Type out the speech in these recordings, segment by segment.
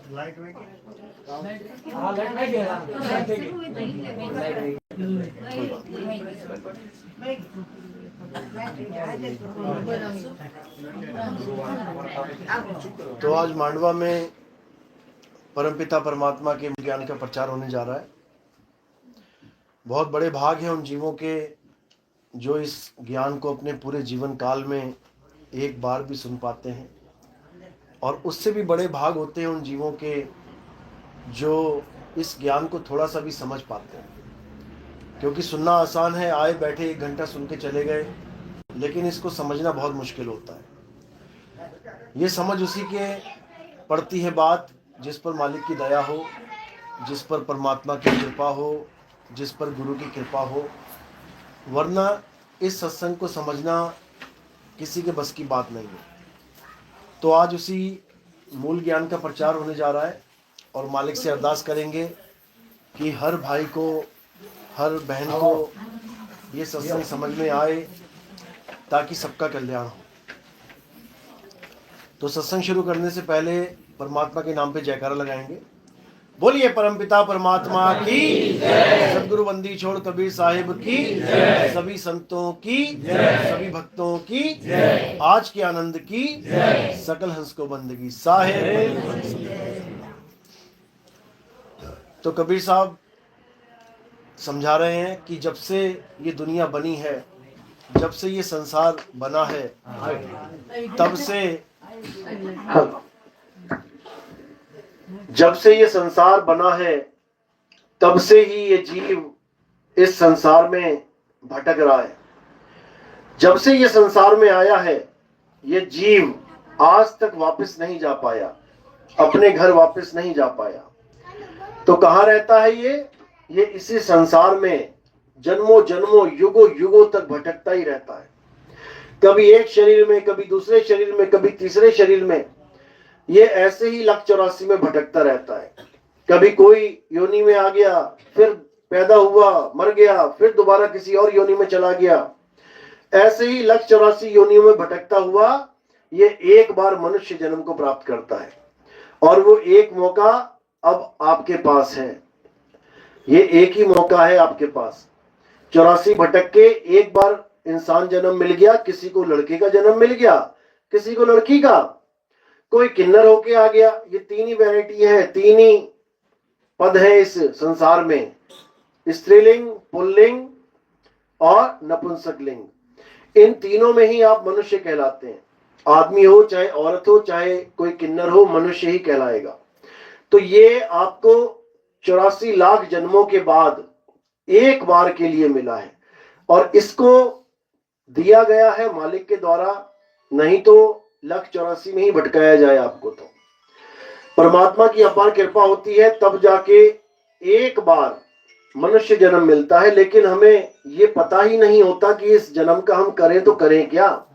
तो आज मांडवा में परमपिता परमात्मा के ज्ञान का प्रचार होने जा रहा है। बहुत बड़े भाग हैं उन जीवों के जो इस ज्ञान को अपने पूरे जीवन काल में एक बार भी सुन पाते हैं, और उससे भी बड़े भाग होते हैं उन जीवों के जो इस ज्ञान को थोड़ा सा भी समझ पाते हैं। क्योंकि सुनना आसान है, आए बैठे 1 घंटा सुन के चले गए, लेकिन इसको समझना बहुत मुश्किल होता है। ये समझ उसी के पड़ती है बात जिस पर मालिक की दया हो, जिस पर परमात्मा की कृपा हो, जिस पर गुरु की कृपा हो, वरना इस सत्संग को समझना किसी के बस की बात नहीं है। तो आज उसी मूल ज्ञान का प्रचार होने जा रहा है, और मालिक से अरदास करेंगे कि हर भाई को, हर बहन को ये सत्संग समझ में आए, ताकि सबका कल्याण हो। तो सत्संग शुरू करने से पहले परमात्मा के नाम पे जयकारा लगाएंगे। बोलिए परमपिता परमात्मा की जय, सदगुरु बंदी छोड़ कबीर साहिब की जय, सभी संतों की जय, सभी भक्तों की जय, आज के आनंद की जय, सकल हंस को बंदगी साहिब। तो कबीर साहब समझा रहे हैं कि जब से ये दुनिया बनी है, जब से ये संसार बना है, जब से ये संसार बना है, तब से ही ये जीव इस संसार में भटक रहा है। जब से ये संसार में आया है, ये जीव आज तक वापस नहीं जा पाया, अपने घर वापस नहीं जा पाया। तो कहाँ रहता है ये इसी संसार में जन्मों जन्मों युगों युगों तक भटकता ही रहता है। कभी एक शरीर में, कभी दूसरे शरीर में, कभी तीसरे शरीर में, ये ऐसे ही 184 में भटकता रहता है। कभी कोई योनि में आ गया, फिर पैदा हुआ, मर गया, फिर दोबारा किसी और योनि में चला गया। ऐसे ही 184 योनियों में भटकता हुआ ये एक बार मनुष्य जन्म को प्राप्त करता है, और वो एक मौका अब आपके पास है। ये एक ही मौका है आपके पास। 84 भटक के एक बार इंसान जन्म मिल गया। किसी को लड़के का जन्म मिल गया, किसी को लड़की का, कोई किन्नर होके आ गया। ये 3 ही वैरायटी है, 3 ही पद है इस संसार में, स्त्रीलिंग, पुल्लिंग और नपुंसकलिंग। इन तीनों में ही आप मनुष्य कहलाते हैं। आदमी हो चाहे औरत हो, चाहे कोई किन्नर हो, मनुष्य ही कहलाएगा। तो ये आपको 84 लाख जन्मों के बाद एक बार के लिए मिला है, और इसको दिया गया है मालिक के द्वारा, नहीं तो 184 में ही भटकाया जाए आपको। तो परमात्मा की अपार कृपा होती है, तब जाके एक बार मनुष्य जन्म मिलता है। लेकिन हमें ये पता ही नहीं होता कि इस जन्म का हम करें तो करें क्या।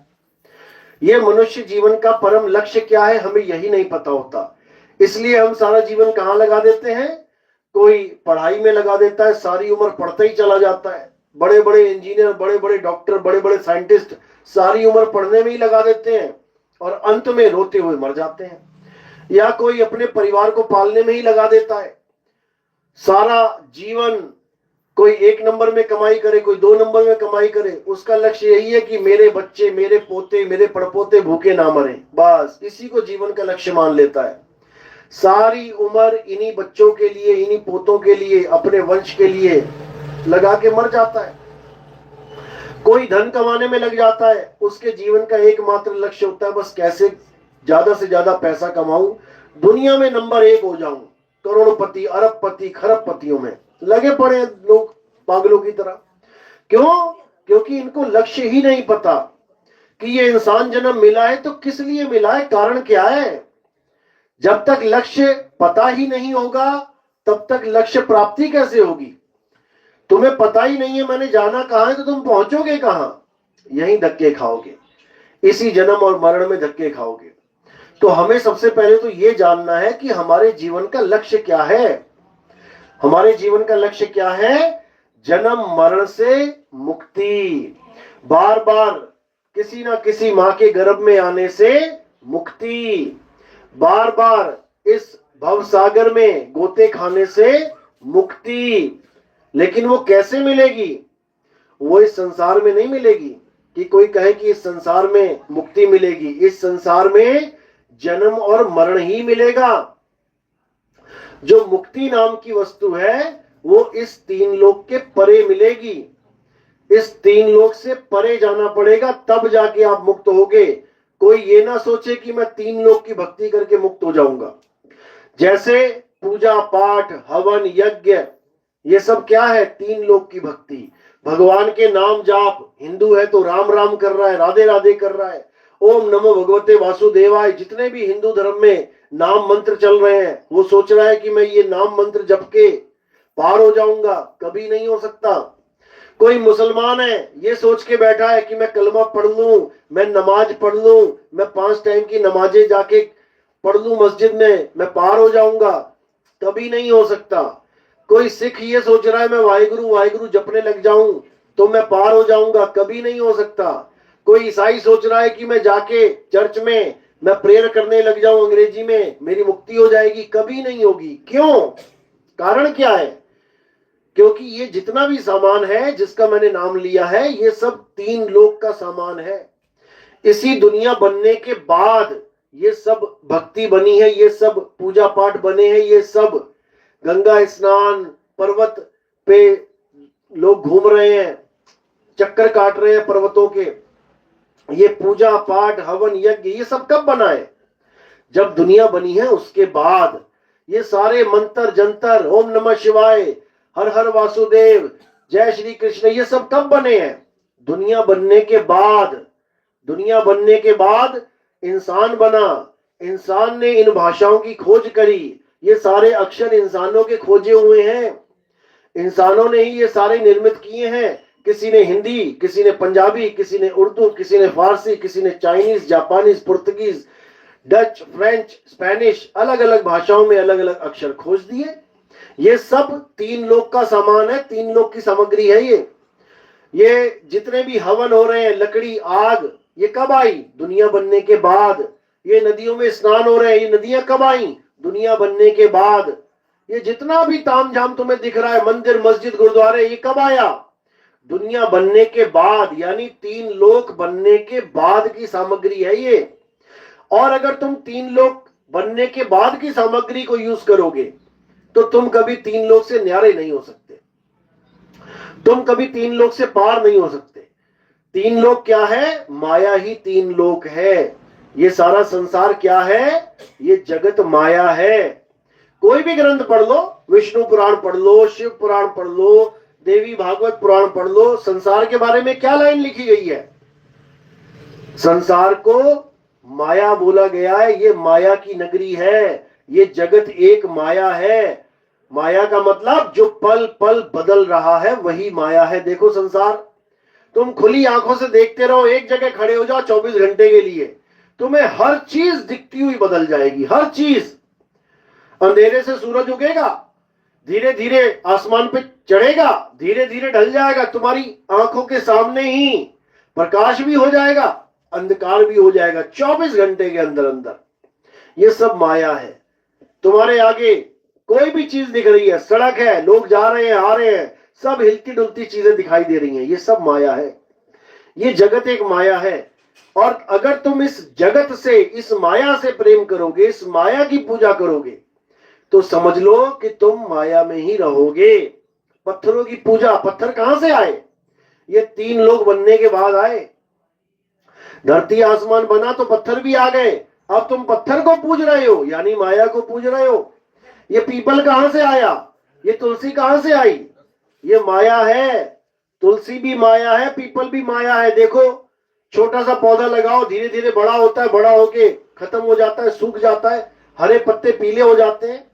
ये मनुष्य जीवन का परम लक्ष्य क्या है, हमें यही नहीं पता होता। इसलिए हम सारा जीवन कहाँ लगा देते हैं? कोई पढ़ाई में लगा देता है, सारी उम्र पढ़ते ही चला जाता है। बड़े बड़े इंजीनियर, बड़े बड़े डॉक्टर, बड़े बड़े साइंटिस्ट सारी उम्र पढ़ने में ही लगा देते हैं, और अंत में रोते हुए मर जाते हैं। या कोई अपने परिवार को पालने में ही लगा देता है सारा जीवन। कोई 1 नंबर में कमाई करे, कोई 2 नंबर में कमाई करे। उसका लक्ष्य यही है कि मेरे बच्चे, मेरे पोते, मेरे पड़पोते भूखे ना मरे। बस इसी को जीवन का लक्ष्य मान लेता है। सारी उम्र इन्हीं बच्चों के लिए, इन्हीं पोतों के लिए, अपने वंश के लिए लगा के मर जाता है। कोई धन कमाने में लग जाता है, उसके जीवन का एकमात्र लक्ष्य होता है बस कैसे ज्यादा से ज्यादा पैसा कमाऊं, दुनिया में नंबर 1 हो जाऊं। करोड़पति, अरबपति, खरबपतियों में लगे पड़े हैं लोग पागलों की तरह। क्यों? क्योंकि इनको लक्ष्य ही नहीं पता कि ये इंसान जन्म मिला है तो किस लिए मिला है, कारण क्या है। जब तक लक्ष्य पता ही नहीं होगा, तब तक लक्ष्य प्राप्ति कैसे होगी। तुम्हें पता ही नहीं है मैंने जाना कहां है, तो तुम पहुंचोगे कहां? यहीं धक्के खाओगे, इसी जन्म और मरण में धक्के खाओगे। तो हमें सबसे पहले तो ये जानना है कि हमारे जीवन का लक्ष्य क्या है। हमारे जीवन का लक्ष्य क्या है? जन्म मरण से मुक्ति, बार बार किसी ना किसी मां के गर्भ में आने से मुक्ति, बार बार इस भवसागर में गोते खाने से मुक्ति। लेकिन वो कैसे मिलेगी? वो इस संसार में नहीं मिलेगी कि कोई कहे कि इस संसार में मुक्ति मिलेगी। इस संसार में जन्म और मरण ही मिलेगा। जो मुक्ति नाम की वस्तु है वो इस तीन लोक के परे मिलेगी। इस तीन लोक से परे जाना पड़ेगा, तब जाके आप मुक्त होगे। कोई ये ना सोचे कि मैं तीन लोक की भक्ति करके मुक्त हो जाऊंगा। जैसे पूजा पाठ हवन यज्ञ ये सब क्या है? तीन लोक की भक्ति। भगवान के नाम जाप, हिंदू है तो राम राम कर रहा है, राधे राधे कर रहा है, ओम नमो भगवते वासुदेवाय, जितने भी हिंदू धर्म में नाम मंत्र चल रहे हैं, वो सोच रहा है कि मैं ये नाम मंत्र जप के पार हो जाऊंगा। कभी नहीं हो सकता। कोई मुसलमान है, ये सोच के बैठा है कि मैं कलमा पढ़ लूं, मैं नमाज पढ़ लूं, मैं 5 टाइम की नमाजें जाके पढ़ लूं मस्जिद में, मैं पार हो जाऊंगा। कभी नहीं हो सकता। कोई सिख ये सोच रहा है मैं वाहिगुरु वाहिगुरु जपने लग जाऊं तो मैं पार हो जाऊंगा। कभी नहीं हो सकता। कोई ईसाई सोच रहा है कि मैं जाके चर्च में मैं प्रेयर करने लग जाऊं अंग्रेजी में, मेरी मुक्ति हो जाएगी। कभी नहीं होगी। क्यों? कारण क्या है? क्योंकि ये जितना भी सामान है जिसका मैंने नाम लिया है, ये सब तीन लोक का सामान है। इसी दुनिया बनने के बाद ये सब भक्ति बनी है, ये सब पूजा पाठ बने हैं, ये सब गंगा स्नान, पर्वत पे लोग घूम रहे हैं, चक्कर काट रहे हैं पर्वतों के, ये पूजा पाठ हवन यज्ञ ये सब कब बना है? जब दुनिया बनी है उसके बाद। ये सारे मंत्र जंतर, ओम नमः शिवाय, हर हर वासुदेव, जय श्री कृष्ण, ये सब कब बने हैं? दुनिया बनने के बाद। दुनिया बनने के बाद इंसान बना। इंसान ने इन भाषाओं की खोज करी। ये सारे अक्षर इंसानों के खोजे हुए हैं। इंसानों ने ही ये सारे निर्मित किए हैं। किसी ने हिंदी, किसी ने पंजाबी, किसी ने उर्दू, किसी ने फारसी, किसी ने Chinese, Japanese, Portuguese, Dutch, French, Spanish, अलग अलग भाषाओं में अलग अलग अक्षर खोज दिए। ये सब तीन लोक का सामान है, तीन लोक की सामग्री है। ये जितने भी हवन हो रहे हैं, लकड़ी, आग, ये कब आई? दुनिया बनने के बाद। ये नदियों में स्नान हो रहे हैं, ये नदियां कब आई? दुनिया बनने के बाद। ये जितना भी तामझाम तुम्हें दिख रहा है, मंदिर मस्जिद गुरुद्वारे, ये कब आया? दुनिया बनने के बाद। यानी तीन लोक बनने के बाद की सामग्री है ये। और अगर तुम तीन लोक बनने के बाद की सामग्री को यूज करोगे तो तुम कभी तीन लोक से न्यारे नहीं हो सकते। तुम कभी तीन लोक से पार नहीं हो सकते। तीन लोक क्या है? माया ही तीन लोक है। ये सारा संसार क्या है? ये जगत माया है। कोई भी ग्रंथ पढ़ लो, विष्णु पुराण पढ़ लो, शिव पुराण पढ़ लो, देवी भागवत पुराण पढ़ लो, संसार के बारे में क्या लाइन लिखी गई है? संसार को माया बोला गया है। ये माया की नगरी है। ये जगत एक माया है। माया का मतलब जो पल पल बदल रहा है वही माया है। देखो संसार, तुम खुली आंखों से देखते रहो, एक जगह खड़े हो जाओ 24 घंटे के लिए, तुम्हें हर चीज दिखती हुई बदल जाएगी। हर चीज। अंधेरे से सूरज उगेगा, धीरे धीरे आसमान पे चढ़ेगा, धीरे धीरे ढल जाएगा, तुम्हारी आंखों के सामने ही प्रकाश भी हो जाएगा, अंधकार भी हो जाएगा 24 घंटे के अंदर अंदर। ये सब माया है। तुम्हारे आगे कोई भी चीज दिख रही है, सड़क है, लोग जा रहे हैं आ रहे हैं, सब हिलती डुलती चीजें दिखाई दे रही हैं, ये सब माया है। ये जगत एक माया है। और अगर तुम इस जगत से, इस माया से प्रेम करोगे, इस माया की पूजा करोगे, तो समझ लो कि तुम माया में ही रहोगे। पत्थरों की पूजा, पत्थर कहां से आए? ये तीन लोग बनने के बाद आए। धरती आसमान बना तो पत्थर भी आ गए। अब तुम पत्थर को पूज रहे हो, यानी माया को पूज रहे हो। ये पीपल कहां से आया? ये तुलसी कहां से आई? ये माया है। तुलसी भी माया है, पीपल भी माया है। देखो, छोटा सा पौधा लगाओ, धीरे धीरे बड़ा होता है, बड़ा होके खत्म हो जाता है, सूख जाता है, हरे पत्ते पीले हो जाते हैं।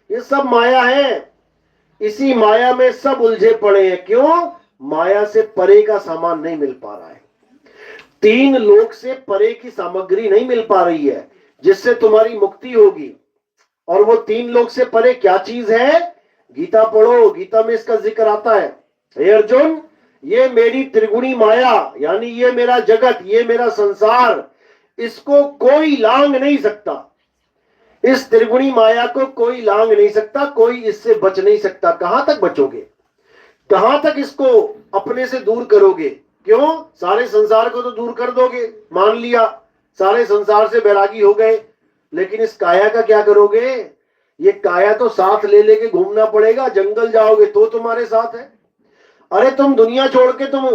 ये सब माया है। इसी माया में सब उलझे पड़े हैं। क्यों? माया से परे का सामान नहीं मिल पा रहा है। तीन लोक से परे की सामग्री नहीं मिल पा रही है जिससे तुम्हारी मुक्ति होगी। और वो तीन लोक से परे क्या चीज है? गीता पढ़ो, गीता में इसका जिक्र आता है। हे अर्जुन, ये मेरी त्रिगुणी माया, यानी ये मेरा जगत, ये मेरा संसार, इसको कोई लांग नहीं सकता। इस त्रिगुणी माया को कोई लांग नहीं सकता, कोई इससे बच नहीं सकता। कहां तक बचोगे, कहां तक इसको अपने से दूर करोगे? क्यों? सारे संसार को तो दूर कर दोगे, मान लिया सारे संसार से बैरागी हो गए, लेकिन इस काया का क्या करोगे? ये काया तो साथ ले लेके घूमना पड़ेगा, जंगल जाओगे तो तुम्हारे साथ है। अरे तुम दुनिया छोड़ के, तुम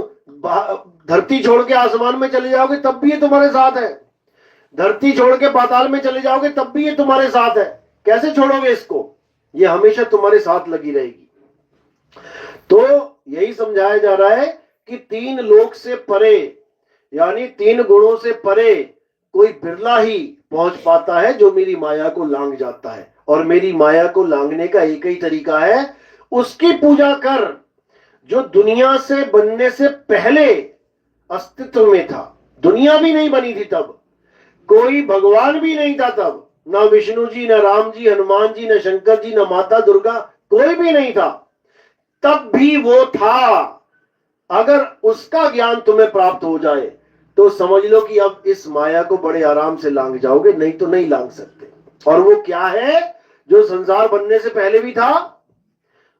धरती छोड़ के आसमान में चले जाओगे तब भी ये तुम्हारे साथ है, धरती छोड़ के पाताल में चले जाओगे तब भी ये तुम्हारे साथ है। कैसे छोड़ोगे इसको? ये हमेशा तुम्हारे साथ लगी रहेगी। तो यही समझाया जा रहा है कि तीन लोक से परे, यानी तीन गुणों से परे कोई बिरला ही पहुंच पाता है जो मेरी माया को लांग जाता है। और मेरी माया को लांगने का एक ही तरीका है, उसकी पूजा कर जो दुनिया से बनने से पहले अस्तित्व में था। दुनिया भी नहीं बनी थी तब, कोई भगवान भी नहीं था तब, ना विष्णु जी, ना राम जी, हनुमान जी, ना शंकर जी, ना माता दुर्गा, कोई भी नहीं था, तब भी वो था। अगर उसका ज्ञान तुम्हें प्राप्त हो जाए तो समझ लो कि अब इस माया को बड़े आराम से लांग जाओगे, नहीं तो नहीं लांग सकते। और वो क्या है जो संसार बनने से पहले भी था?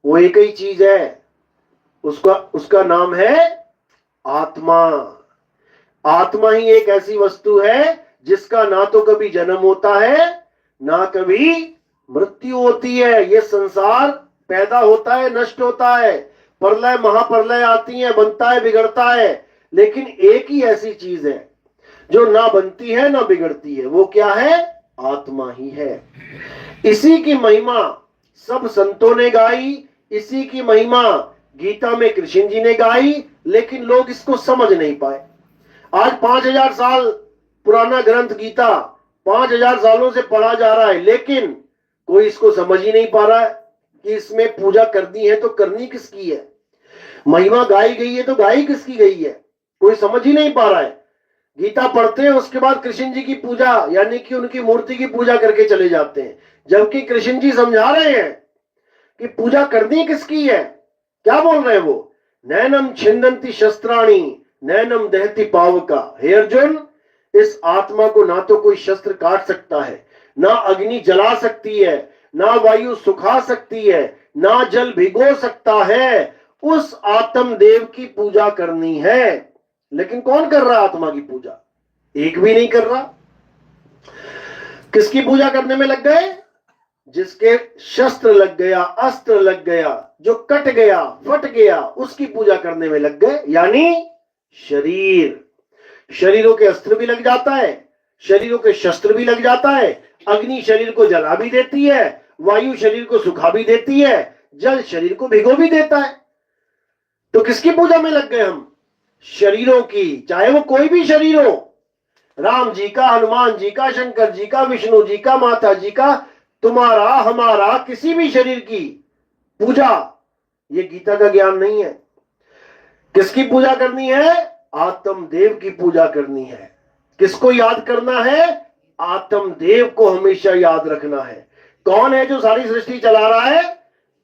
वो एक ही चीज है, उसका नाम है आत्मा। आत्मा ही एक ऐसी वस्तु है जिसका ना तो कभी जन्म होता है ना कभी मृत्यु होती है। ये संसार पैदा होता है, नष्ट होता है, प्रलय महाप्रलय आती है, बनता है, बिगड़ता है, लेकिन एक ही ऐसी चीज है जो ना बनती है ना बिगड़ती है। वो क्या है? आत्मा ही है। इसी की महिमा सब संतों ने गाई, इसी की महिमा गीता में कृष्ण जी ने गाई, लेकिन लोग इसको समझ नहीं पाए। आज 5000 साल पुराना ग्रंथ गीता 5000 सालों से पढ़ा जा रहा है, लेकिन कोई इसको समझ ही नहीं पा रहा है कि इसमें पूजा करनी है तो करनी किसकी है, महिमा गाई गई है तो गाई किसकी गई है, कोई समझ ही नहीं पा रहा है। गीता पढ़ते हैं, उसके बाद कृष्ण जी की पूजा यानी कि उनकी मूर्ति की पूजा करके चले जाते हैं, जबकि कृष्ण जी समझा रहे हैं कि पूजा करनी किसकी है। क्या बोल रहे हैं वो? नैनम छिंदंती शस्त्राणी नैनम दहती पावका। हे अर्जुन, इस आत्मा को ना तो कोई शस्त्र काट सकता है, ना अग्नि जला सकती है, ना वायु सुखा सकती है, ना जल भिगो सकता है। उस आत्म देव की पूजा करनी है। लेकिन कौन कर रहा आत्मा की पूजा? एक भी नहीं कर रहा। किसकी पूजा करने में लग गए? जिसके शस्त्र लग गया, अस्त्र लग गया, जो कट गया, फट गया, उसकी पूजा करने में लग गए, यानी शरीर। शरीरों के अस्त्र भी लग जाता है, शरीरों के शस्त्र भी लग जाता है। अग्नि शरीर को जला भी देती है, वायु शरीर को सुखा भी देती है, जल शरीर को भिगो भी देता है। तो किसकी पूजा में लग गए हम? शरीरों की, चाहे वो कोई भी शरीर हो, राम जी का, हनुमान जी का, शंकर जी का, विष्णु जी का, माता जी का, तुम्हारा, हमारा, किसी भी शरीर की पूजा, ये गीता का ज्ञान नहीं है। किसकी पूजा करनी है? आत्म देव की पूजा करनी है। किसको याद करना है? आत्म देव को हमेशा याद रखना है। कौन है जो सारी सृष्टि चला रहा है?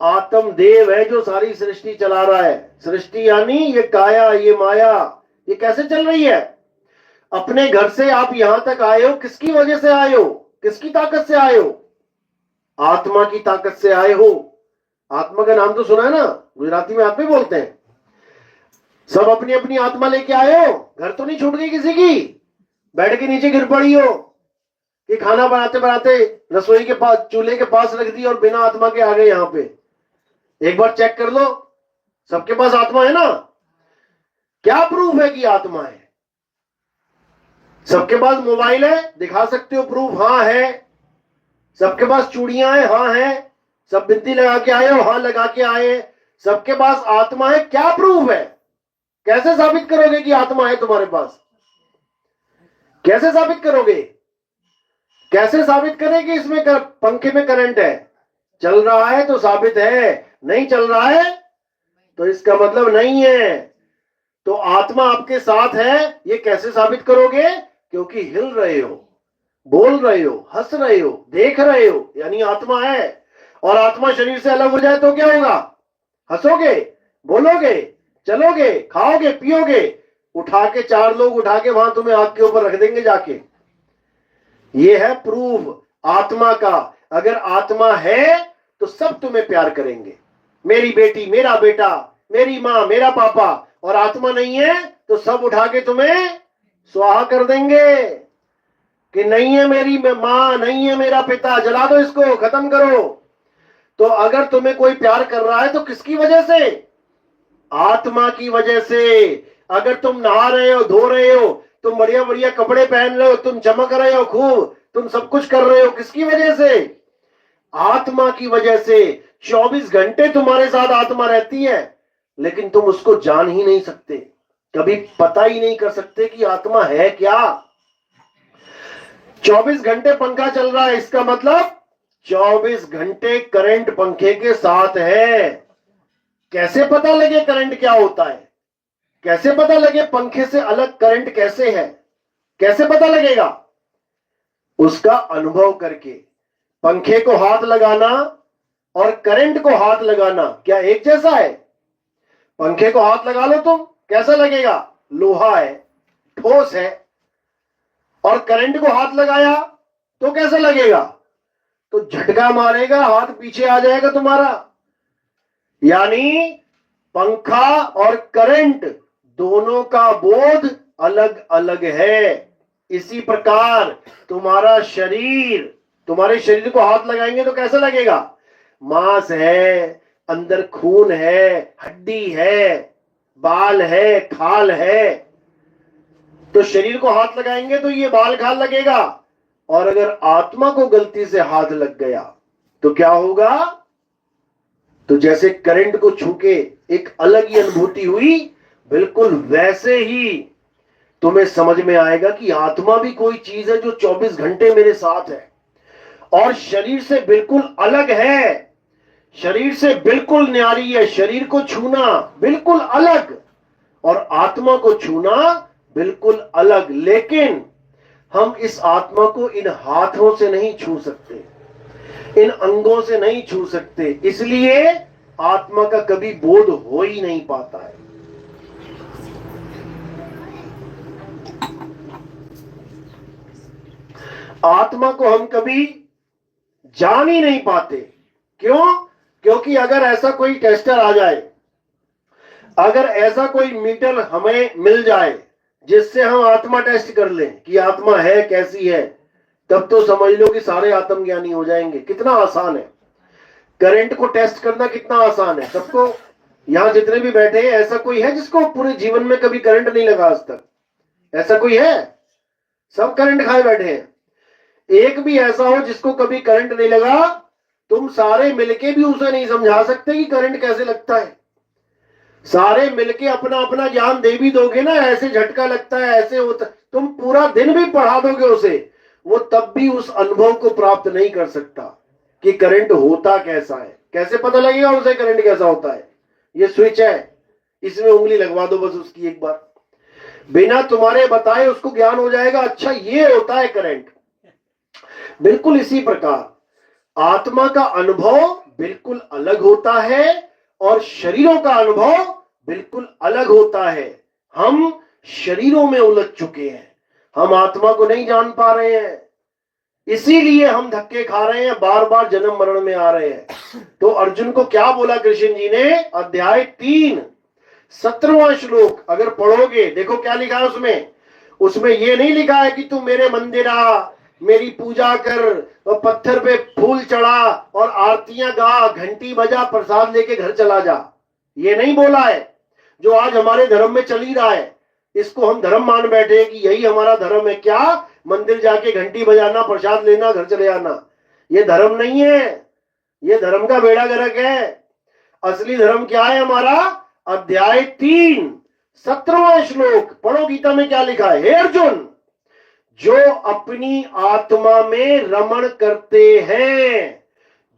आत्म देव है जो सारी सृष्टि चला रहा है। सृष्टि यानी ये काया, ये माया, ये कैसे चल रही है? अपने घर से आप यहां तक आए हो, किसकी वजह से आए हो? किसकी ताकत से आए हो? आत्मा की ताकत से आए हो। आत्मा का नाम तो सुना है ना, गुजराती में आत्मा बोलते हैं। सब अपनी अपनी आत्मा लेके आए हो, घर तो नहीं छूट गई किसी की, बैठ के नीचे गिर पड़ी हो कि खाना बनाते बनाते रसोई के पास, चूल्हे के पास रख दी और बिना आत्मा के आ गए यहां पे। एक बार चेक कर लो, सबके पास आत्मा है ना? क्या प्रूफ है कि आत्मा है? सबके पास मोबाइल है, दिखा सकते हो प्रूफ? हाँ है। सबके पास चूड़ियां हैं? हाँ है। सब बिंदी लगा के आए हो? हाँ लगा के आए। सबके पास आत्मा है, क्या प्रूफ है? कैसे साबित करोगे कि आत्मा है तुम्हारे पास? कैसे साबित करोगे? कैसे साबित करें कि इसमें पंखे में करंट है? चल रहा है तो साबित है, नहीं चल रहा है तो इसका मतलब नहीं है। तो आत्मा आपके साथ है, ये कैसे साबित करोगे? क्योंकि हिल रहे हो, बोल रहे हो, हंस रहे हो, देख रहे हो, यानी आत्मा है। और आत्मा शरीर से अलग हो जाए तो क्या होगा? हंसोगे, बोलोगे, चलोगे, खाओगे, पियोगे, उठा के 4 लोग उठा के वहां तुम्हें आग के ऊपर रख देंगे जाके। ये है प्रूफ आत्मा का। अगर आत्मा है तो सब तुम्हें प्यार करेंगे, मेरी बेटी, मेरा बेटा, मेरी माँ, मेरा पापा। और आत्मा नहीं है तो सब उठा के तुम्हें स्वाहा कर देंगे कि नहीं है मेरी माँ, नहीं है मेरा पिता, जला दो इसको, खत्म करो। तो अगर तुम्हें कोई प्यार कर रहा है तो किसकी वजह से? आत्मा की वजह से। अगर तुम नहा रहे हो, धो रहे हो, तुम बढ़िया बढ़िया कपड़े पहन रहे हो, तुम चमक रहे हो खूब, तुम सब कुछ कर रहे हो, किसकी वजह से? आत्मा की वजह से। 24 घंटे तुम्हारे साथ आत्मा रहती है, लेकिन तुम उसको जान ही नहीं सकते, कभी पता ही नहीं कर सकते कि आत्मा है क्या। 24 घंटे पंखा चल रहा है, इसका मतलब 24 घंटे करंट पंखे के साथ है। कैसे पता लगे करंट क्या होता है? कैसे पता लगे पंखे से अलग करंट कैसे है? कैसे पता लगेगा? उसका अनुभव करके। पंखे को हाथ लगाना और करंट को हाथ लगाना क्या एक जैसा है? पंखे को हाथ लगा लो तुम, कैसा लगेगा? लोहा है, ठोस है। और करंट को हाथ लगाया तो कैसा लगेगा? तो झटका मारेगा, हाथ पीछे आ जाएगा तुम्हारा। यानी पंखा और करंट दोनों का बोध अलग अलग है। इसी प्रकार तुम्हारा शरीर, तुम्हारे शरीर को हाथ लगाएंगे तो कैसा लगेगा? मांस है, अंदर खून है, हड्डी है, बाल है, खाल है। तो शरीर को हाथ लगाएंगे तो ये बाल खाल लगेगा। और अगर आत्मा को गलती से हाथ लग गया तो क्या होगा? तो जैसे करंट को छूके एक अलग ही अनुभूति हुई, बिल्कुल वैसे ही तुम्हें समझ में आएगा कि आत्मा भी कोई चीज है जो 24 घंटे मेरे साथ है और शरीर से बिल्कुल अलग है, शरीर से बिल्कुल न्यारी है। शरीर को छूना बिल्कुल अलग और आत्मा को छूना बिल्कुल अलग। लेकिन हम इस आत्मा को इन हाथों से नहीं छू सकते, इन अंगों से नहीं छू सकते, इसलिए आत्मा का कभी बोध हो ही नहीं पाता है। आत्मा को हम कभी जान ही नहीं पाते। क्यों? क्योंकि अगर ऐसा कोई टेस्टर आ जाए, अगर ऐसा कोई मीटर हमें मिल जाए जिससे हम आत्मा टेस्ट कर लें कि आत्मा है कैसी है, तब तो समझ लो कि सारे आत्मज्ञानी हो जाएंगे। कितना आसान है करंट को टेस्ट करना, कितना आसान है। सबको यहां जितने भी बैठे हैं, ऐसा कोई है जिसको पूरे जीवन में कभी करंट नहीं लगा आज तक? ऐसा कोई है? सब करंट खाए बैठे हैं। एक भी ऐसा हो जिसको कभी करंट नहीं लगा, तुम सारे मिलके भी उसे नहीं समझा सकते कि करंट कैसे लगता है। सारे मिलके अपना अपना ज्ञान दे भी दोगे ना, ऐसे झटका लगता है, ऐसे होता, तुम पूरा दिन भी पढ़ा दोगे उसे, वो तब भी उस अनुभव को प्राप्त नहीं कर सकता कि करंट होता कैसा है। कैसे पता लगेगा उसे करंट कैसा होता है? ये स्विच है, इसमें उंगली लगवा दो बस उसकी एक बार, बिना तुम्हारे बताए उसको ज्ञान हो जाएगा, अच्छा ये होता है करंट। बिल्कुल इसी प्रकार आत्मा का अनुभव बिल्कुल अलग होता है और शरीरों का अनुभव बिल्कुल अलग होता है। हम शरीरों में उलझ चुके हैं, हम आत्मा को नहीं जान पा रहे हैं, इसीलिए हम धक्के खा रहे हैं, बार बार जन्म मरण में आ रहे हैं। तो अर्जुन को क्या बोला कृष्ण जी ने? अध्याय 3 17वां श्लोक अगर पढ़ोगे, देखो क्या लिखा है उसमें। उसमें ये नहीं लिखा है कि तू मेरे मंदिर आ, मेरी पूजा कर और पत्थर पे फूल चढ़ा और आरतियां गा, घंटी बजा, प्रसाद लेके घर चला जा। ये नहीं बोला है जो आज हमारे धर्म में चल ही रहा है। इसको हम धर्म मान बैठे हैं कि यही हमारा धर्म है। क्या? मंदिर जाके घंटी बजाना, प्रसाद लेना, घर चले आना। ये धर्म नहीं है, ये धर्म का बेड़ा गर्क है। असली धर्म क्या है हमारा? अध्याय 3 17वां श्लोक पढ़ो, गीता में क्या लिखा है? हे अर्जुन, जो अपनी आत्मा में रमण करते हैं,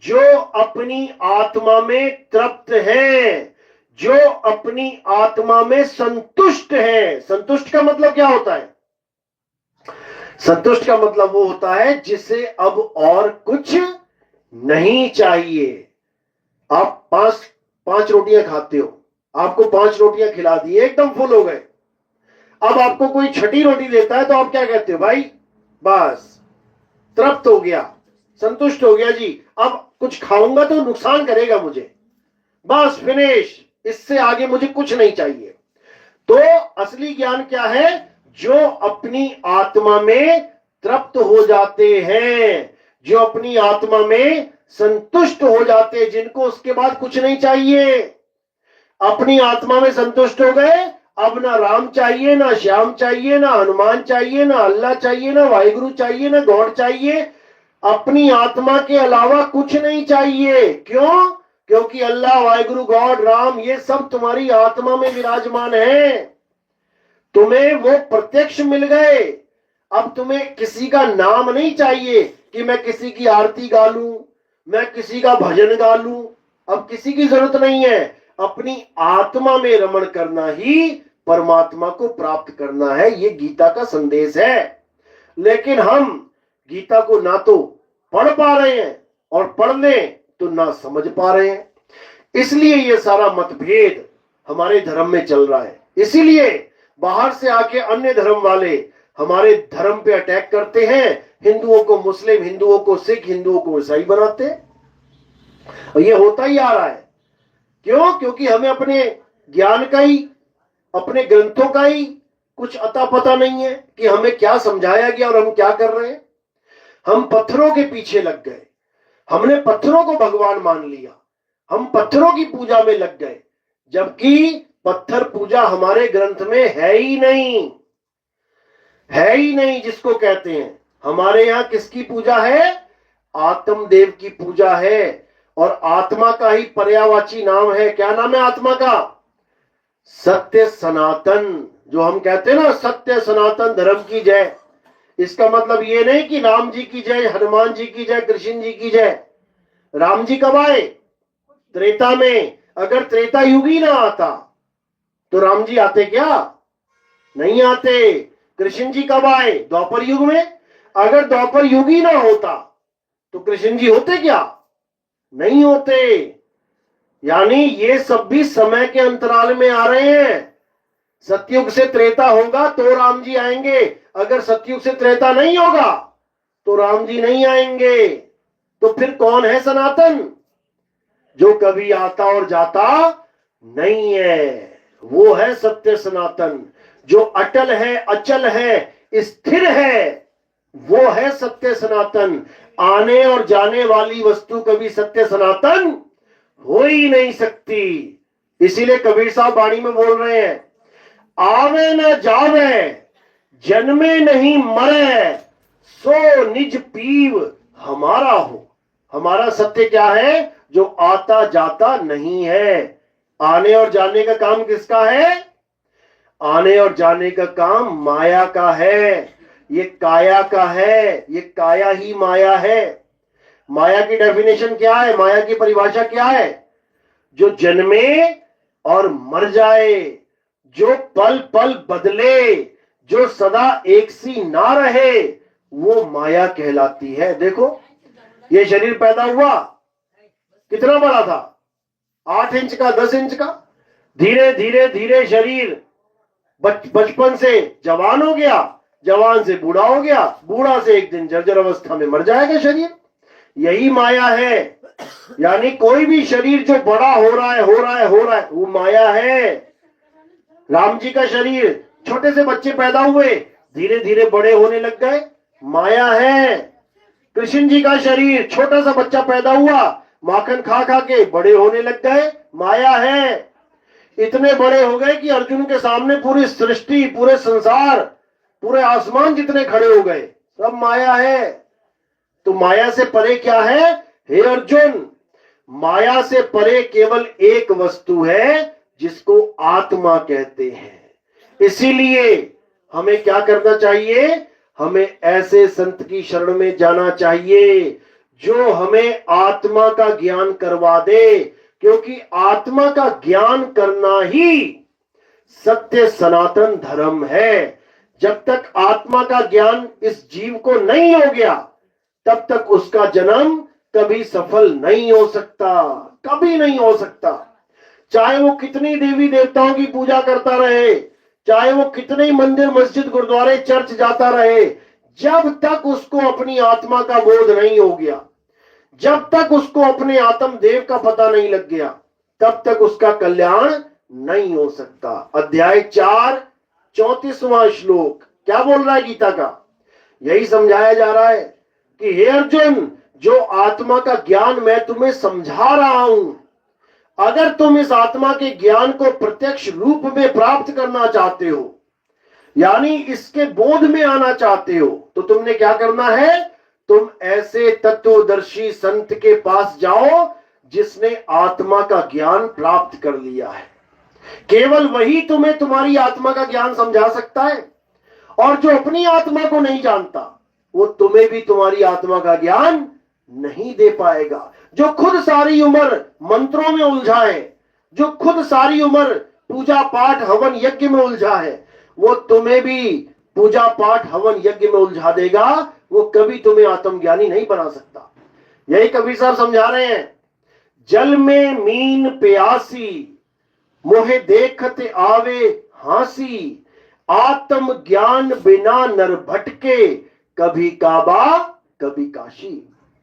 जो अपनी आत्मा में तृप्त हैं, जो अपनी आत्मा में संतुष्ट है। संतुष्ट का मतलब क्या होता है? संतुष्ट का मतलब वो होता है जिसे अब और कुछ नहीं चाहिए। आप पांच रोटियां खाते हो, आपको 5 रोटियां खिला दी, एकदम फुल हो गए। अब आपको कोई छठी रोटी देता है तो आप क्या कहते हो? भाई बस तृप्त हो गया, संतुष्ट हो गया जी, अब कुछ खाऊंगा तो नुकसान करेगा मुझे, बस फिनिश, इससे आगे मुझे कुछ नहीं चाहिए। तो असली ज्ञान क्या है? जो अपनी आत्मा में तृप्त हो जाते हैं, जो अपनी आत्मा में संतुष्ट हो जाते हैं, जिनको उसके बाद कुछ नहीं चाहिए। अपनी आत्मा में संतुष्ट हो गए, अब ना राम चाहिए, ना श्याम चाहिए, ना हनुमान चाहिए, ना अल्लाह चाहिए, ना वाहिगुरु चाहिए, ना गॉड चाहिए। अपनी आत्मा के अलावा कुछ नहीं चाहिए। क्यों? क्योंकि अल्लाह, वाहिगुरु, गॉड, राम, ये सब तुम्हारी आत्मा में विराजमान है। तुम्हें वो प्रत्यक्ष मिल गए। अब तुम्हें किसी का नाम नहीं चाहिए कि मैं किसी की आरती गा लूं, मैं किसी का भजन गा लूं। अब किसी की जरूरत नहीं है। अपनी आत्मा में रमण करना ही परमात्मा को प्राप्त करना है। ये गीता का संदेश है। लेकिन हम गीता को ना तो पढ़ पा रहे हैं और पढ़ लें तो ना समझ पा रहे हैं। इसलिए ये सारा मतभेद हमारे धर्म में चल रहा है। इसीलिए बाहर से आके अन्य धर्म वाले हमारे धर्म पे अटैक करते हैं। हिंदुओं को मुस्लिम, हिंदुओं को सिख, हिंदुओं को ईसाई बनाते हैं। और ये होता ही आ रहा है। क्यों? क्योंकि हमें अपने ज्ञान का ही, अपने ग्रंथों का ही कुछ अता पता नहीं है कि हमें क्या समझाया गया और हम क्या कर रहे हैं। हम पत्थरों के पीछे लग गए। हमने पत्थरों को भगवान मान लिया। हम पत्थरों की पूजा में लग गए, जबकि पत्थर पूजा हमारे ग्रंथ में है ही नहीं, है ही नहीं। जिसको कहते हैं, हमारे यहां किसकी पूजा है? आत्मदेव की पूजा है। और आत्मा का ही पर्यायवाची नाम है। क्या नाम है आत्मा का? सत्य सनातन। जो हम कहते हैं ना, सत्य सनातन धर्म की जय। इसका मतलब ये नहीं कि राम जी की जय, हनुमान जी की जय, कृष्ण जी की जय। राम जी कब आए? त्रेता में। अगर त्रेता युग ही ना आता तो राम जी आते क्या? नहीं आते। कृष्ण जी कब आए? द्वापर युग में। अगर द्वापर युग ही ना होता तो कृष्ण जी होते क्या? नहीं होते। यानी ये सब भी समय के अंतराल में आ रहे हैं। सतयुग से त्रेता होगा तो राम जी आएंगे। अगर सतयुग से त्रेता नहीं होगा तो राम जी नहीं आएंगे। तो फिर कौन है सनातन? जो कभी आता और जाता नहीं है, वो है सत्य सनातन। जो अटल है, अचल है, स्थिर है, वो है सत्य सनातन। आने और जाने वाली वस्तु कभी सत्य सनातन हो ही नहीं सकती। इसीलिए कबीर साहब वाणी में बोल रहे हैं, आवे न जावे, जन्मे नहीं मरे, सो निज पीव हमारा हो। हमारा सत्य क्या है? जो आता जाता नहीं है। आने और जाने का काम किसका है? आने और जाने का काम माया का है। ये काया का है। ये काया ही माया है। माया की डेफिनेशन क्या है? माया की परिभाषा क्या है? जो जन्मे और मर जाए, जो पल पल बदले, जो सदा एक सी ना रहे, वो माया कहलाती है। देखो, ये शरीर पैदा हुआ कितना बड़ा था? 8 इंच का, 10 इंच का। धीरे धीरे धीरे शरीर बचपन से जवान हो गया, जवान से बूढ़ा हो गया, बूढ़ा से एक दिन जर्जर अवस्था में मर जाएगा शरीर। यही माया है। यानी कोई भी शरीर जो बड़ा हो रहा है, हो रहा है, हो रहा है, वो माया है। राम जी का शरीर, छोटे से बच्चे पैदा हुए, धीरे धीरे बड़े होने लग गए, माया है। कृष्ण जी का शरीर, छोटा सा बच्चा पैदा हुआ, माखन खा खा के बड़े होने लग गए, माया है। इतने बड़े हो गए कि अर्जुन के सामने पूरी सृष्टि, पूरे संसार, पूरे आसमान जितने खड़े हो गए, सब माया है। तो माया से परे क्या है? हे अर्जुन, माया से परे केवल एक वस्तु है जिसको आत्मा कहते हैं। इसीलिए हमें क्या करना चाहिए? हमें ऐसे संत की शरण में जाना चाहिए जो हमें आत्मा का ज्ञान करवा दे। क्योंकि आत्मा का ज्ञान करना ही सत्य सनातन धर्म है। जब तक आत्मा का ज्ञान इस जीव को नहीं हो गया, तब तक उसका जन्म कभी सफल नहीं हो सकता, कभी नहीं हो सकता। चाहे वो कितनी देवी देवताओं की पूजा करता रहे, चाहे वो कितने मंदिर, मस्जिद, गुरुद्वारे, चर्च जाता रहे, जब तक उसको अपनी आत्मा का बोध नहीं हो गया, जब तक उसको अपने आत्म देव का पता नहीं लग गया, तब तक उसका कल्याण नहीं हो सकता। अध्याय 4 34वां श्लोक क्या बोल रहा है गीता का? यही समझाया जा रहा है कि हे अर्जुन, जो आत्मा का ज्ञान मैं तुम्हें समझा रहा हूं, अगर तुम इस आत्मा के ज्ञान को प्रत्यक्ष रूप में प्राप्त करना चाहते हो, यानी इसके बोध में आना चाहते हो, तो तुमने क्या करना है? तुम ऐसे तत्वदर्शी संत के पास जाओ जिसने आत्मा का ज्ञान प्राप्त कर लिया है। केवल वही तुम्हें तुम्हारी आत्मा का ज्ञान समझा सकता है, और जो अपनी आत्मा को नहीं जानता वो तुम्हें भी तुम्हारी आत्मा का ज्ञान नहीं दे पाएगा। जो खुद सारी उम्र मंत्रों में उलझा है, जो खुद सारी उम्र पूजा पाठ हवन यज्ञ में उलझा है, वो तुम्हें भी पूजा पाठ हवन यज्ञ में उलझा देगा। वो कभी तुम्हें आत्मज्ञानी नहीं बना सकता। यही कबीर साहब समझा रहे हैं, जल में मीन प्यासी, मोहे देखत आवे हासी, आत्म ज्ञान बिना नर भटके, कभी काबा कभी काशी।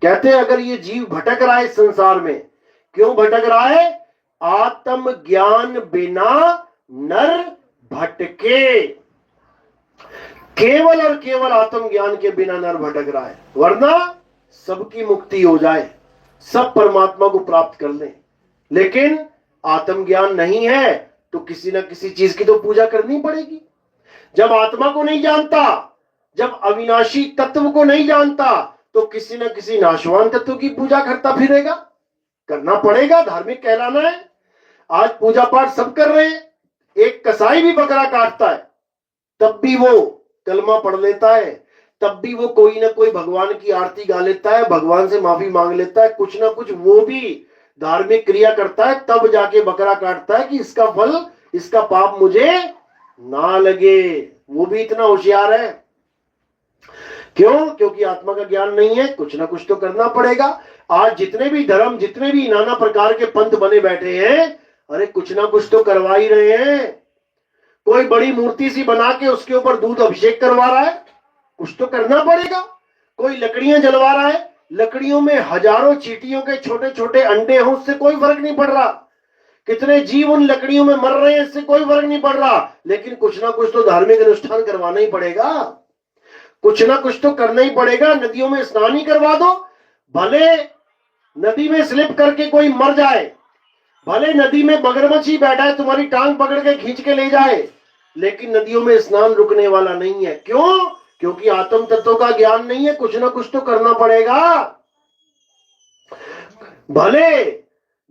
कहते हैं अगर ये जीव भटक रहा है इस संसार में, क्यों भटक रहा है? आत्म ज्ञान बिना नर भटके। केवल और केवल आत्म ज्ञान के बिना नर भटक रहा है, वरना सबकी मुक्ति हो जाए, सब परमात्मा को प्राप्त कर लें। लेकिन आत्मज्ञान नहीं है तो किसी न किसी चीज की तो पूजा करनी पड़ेगी। जब आत्मा को नहीं जानता, जब अविनाशी तत्व को नहीं जानता, तो किसी न किसी नाशवान तत्व की पूजा करता फिरेगा। करना पड़ेगा, धार्मिक कहलाना है। आज पूजा पाठ सब कर रहे हैं, एक कसाई भी बकरा काटता है तब भी वो कलमा पढ़ लेता है, तब भी वो कोई ना कोई भगवान की आरती गा लेता है, भगवान से माफी मांग लेता है, कुछ ना कुछ वो भी धार्मिक क्रिया करता है, तब जाके बकरा काटता है कि इसका फल, इसका पाप मुझे ना लगे। वो भी इतना होशियार है। क्यों? क्योंकि आत्मा का ज्ञान नहीं है। कुछ ना कुछ तो करना पड़ेगा। आज जितने भी धर्म, जितने भी नाना प्रकार के पंथ बने बैठे हैं, अरे कुछ ना कुछ तो करवा ही रहे हैं। कोई बड़ी मूर्ति सी बना के उसके ऊपर दूध अभिषेक करवा रहा है, कुछ तो करना पड़ेगा। कोई लकड़ियां जलवा रहा है, लकड़ियों में हजारों चींटियों के छोटे छोटे अंडे हैं, उससे कोई फर्क नहीं पड़ रहा। कितने जीव उन लकड़ियों में मर रहे हैं, इससे कोई फर्क नहीं पड़ रहा। लेकिन कुछ ना कुछ तो धार्मिक अनुष्ठान करवाना ही पड़ेगा, कुछ ना कुछ तो करना ही पड़ेगा। नदियों में स्नान ही करवा दो, भले नदी में स्लिप करके कोई मर जाए, भले नदी में मगरमच्छ ही बैठा है तुम्हारी टांग पकड़ के खींच के ले जाए, लेकिन नदियों में स्नान रुकने वाला नहीं है। क्यों? क्योंकि आत्म तत्व का ज्ञान नहीं है। कुछ ना कुछ तो करना पड़ेगा। भले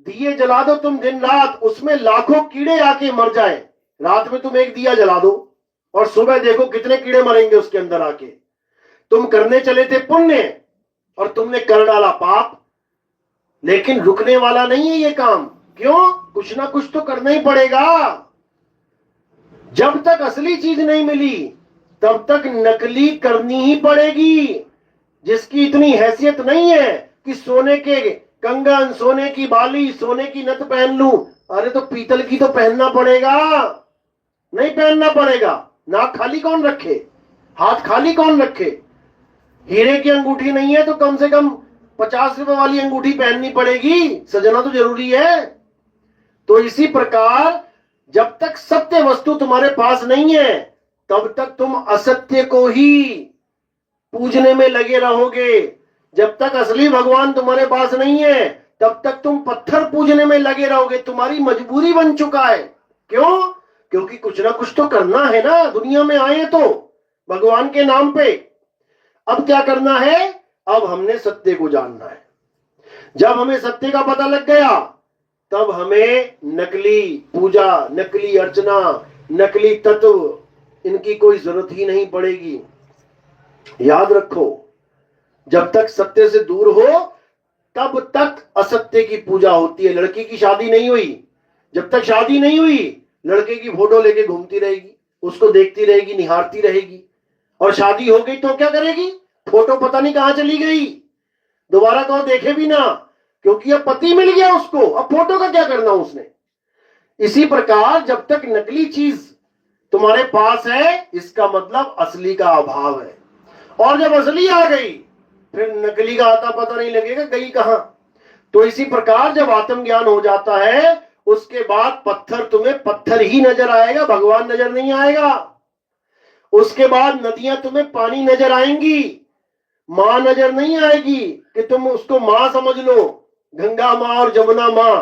दिए जला दो तुम दिन रात, उसमें लाखों कीड़े आके मर जाए। रात में तुम एक दिया जला दो और सुबह देखो कितने कीड़े मरेंगे उसके अंदर आके। तुम करने चले थे पुण्य और तुमने कर डाला पाप, लेकिन रुकने वाला नहीं है ये काम। क्यों? कुछ ना कुछ तो करना ही पड़ेगा। जब तक असली चीज नहीं मिली तब तक नकली करनी ही पड़ेगी। जिसकी इतनी हैसियत नहीं है कि सोने के कंगन, सोने की बाली, सोने की नथ पहन लूं, अरे तो पीतल की तो पहनना पड़ेगा। नहीं पहनना पड़ेगा? नाक खाली कौन रखे, हाथ खाली कौन रखे? हीरे की अंगूठी नहीं है तो कम से कम 50 रुपए वाली अंगूठी पहननी पड़ेगी, सजना तो जरूरी है। तो इसी प्रकार जब तक सत्य वस्तु तुम्हारे पास नहीं है तब तक तुम असत्य को ही पूजने में लगे रहोगे। जब तक असली भगवान तुम्हारे पास नहीं है तब तक तुम पत्थर पूजने में लगे रहोगे। तुम्हारी मजबूरी बन चुका है। क्यों? क्योंकि कुछ ना कुछ तो करना है ना, दुनिया में आए तो भगवान के नाम पे। अब क्या करना है? अब हमने सत्य को जानना है। जब हमें सत्य का पता लग गया तब हमें नकली पूजा, नकली अर्चना, नकली तत्व, इनकी कोई जरूरत ही नहीं पड़ेगी। याद रखो, जब तक सत्य से दूर हो तब तक असत्य की पूजा होती है। लड़की की शादी नहीं हुई, जब तक शादी नहीं हुई लड़के की फोटो लेके घूमती रहेगी, उसको देखती रहेगी, निहारती रहेगी। और शादी हो गई तो क्या करेगी? फोटो पता नहीं कहां चली गई, दोबारा कहो देखे भी ना, क्योंकि अब पति मिल गया उसको, अब फोटो का क्या करना उसने। इसी प्रकार जब तक नकली चीज तुम्हारे पास है इसका मतलब असली का अभाव है। और जब असली आ गई फिर नकली का आता पता नहीं लगेगा गई कहां। तो इसी प्रकार जब आत्मज्ञान हो जाता है उसके बाद पत्थर तुम्हें पत्थर ही नजर आएगा, भगवान नजर नहीं आएगा। उसके बाद नदियां तुम्हें पानी नजर आएंगी, मां नजर नहीं आएगी कि तुम उसको मां समझ लो, गंगा मां और जमुना मां।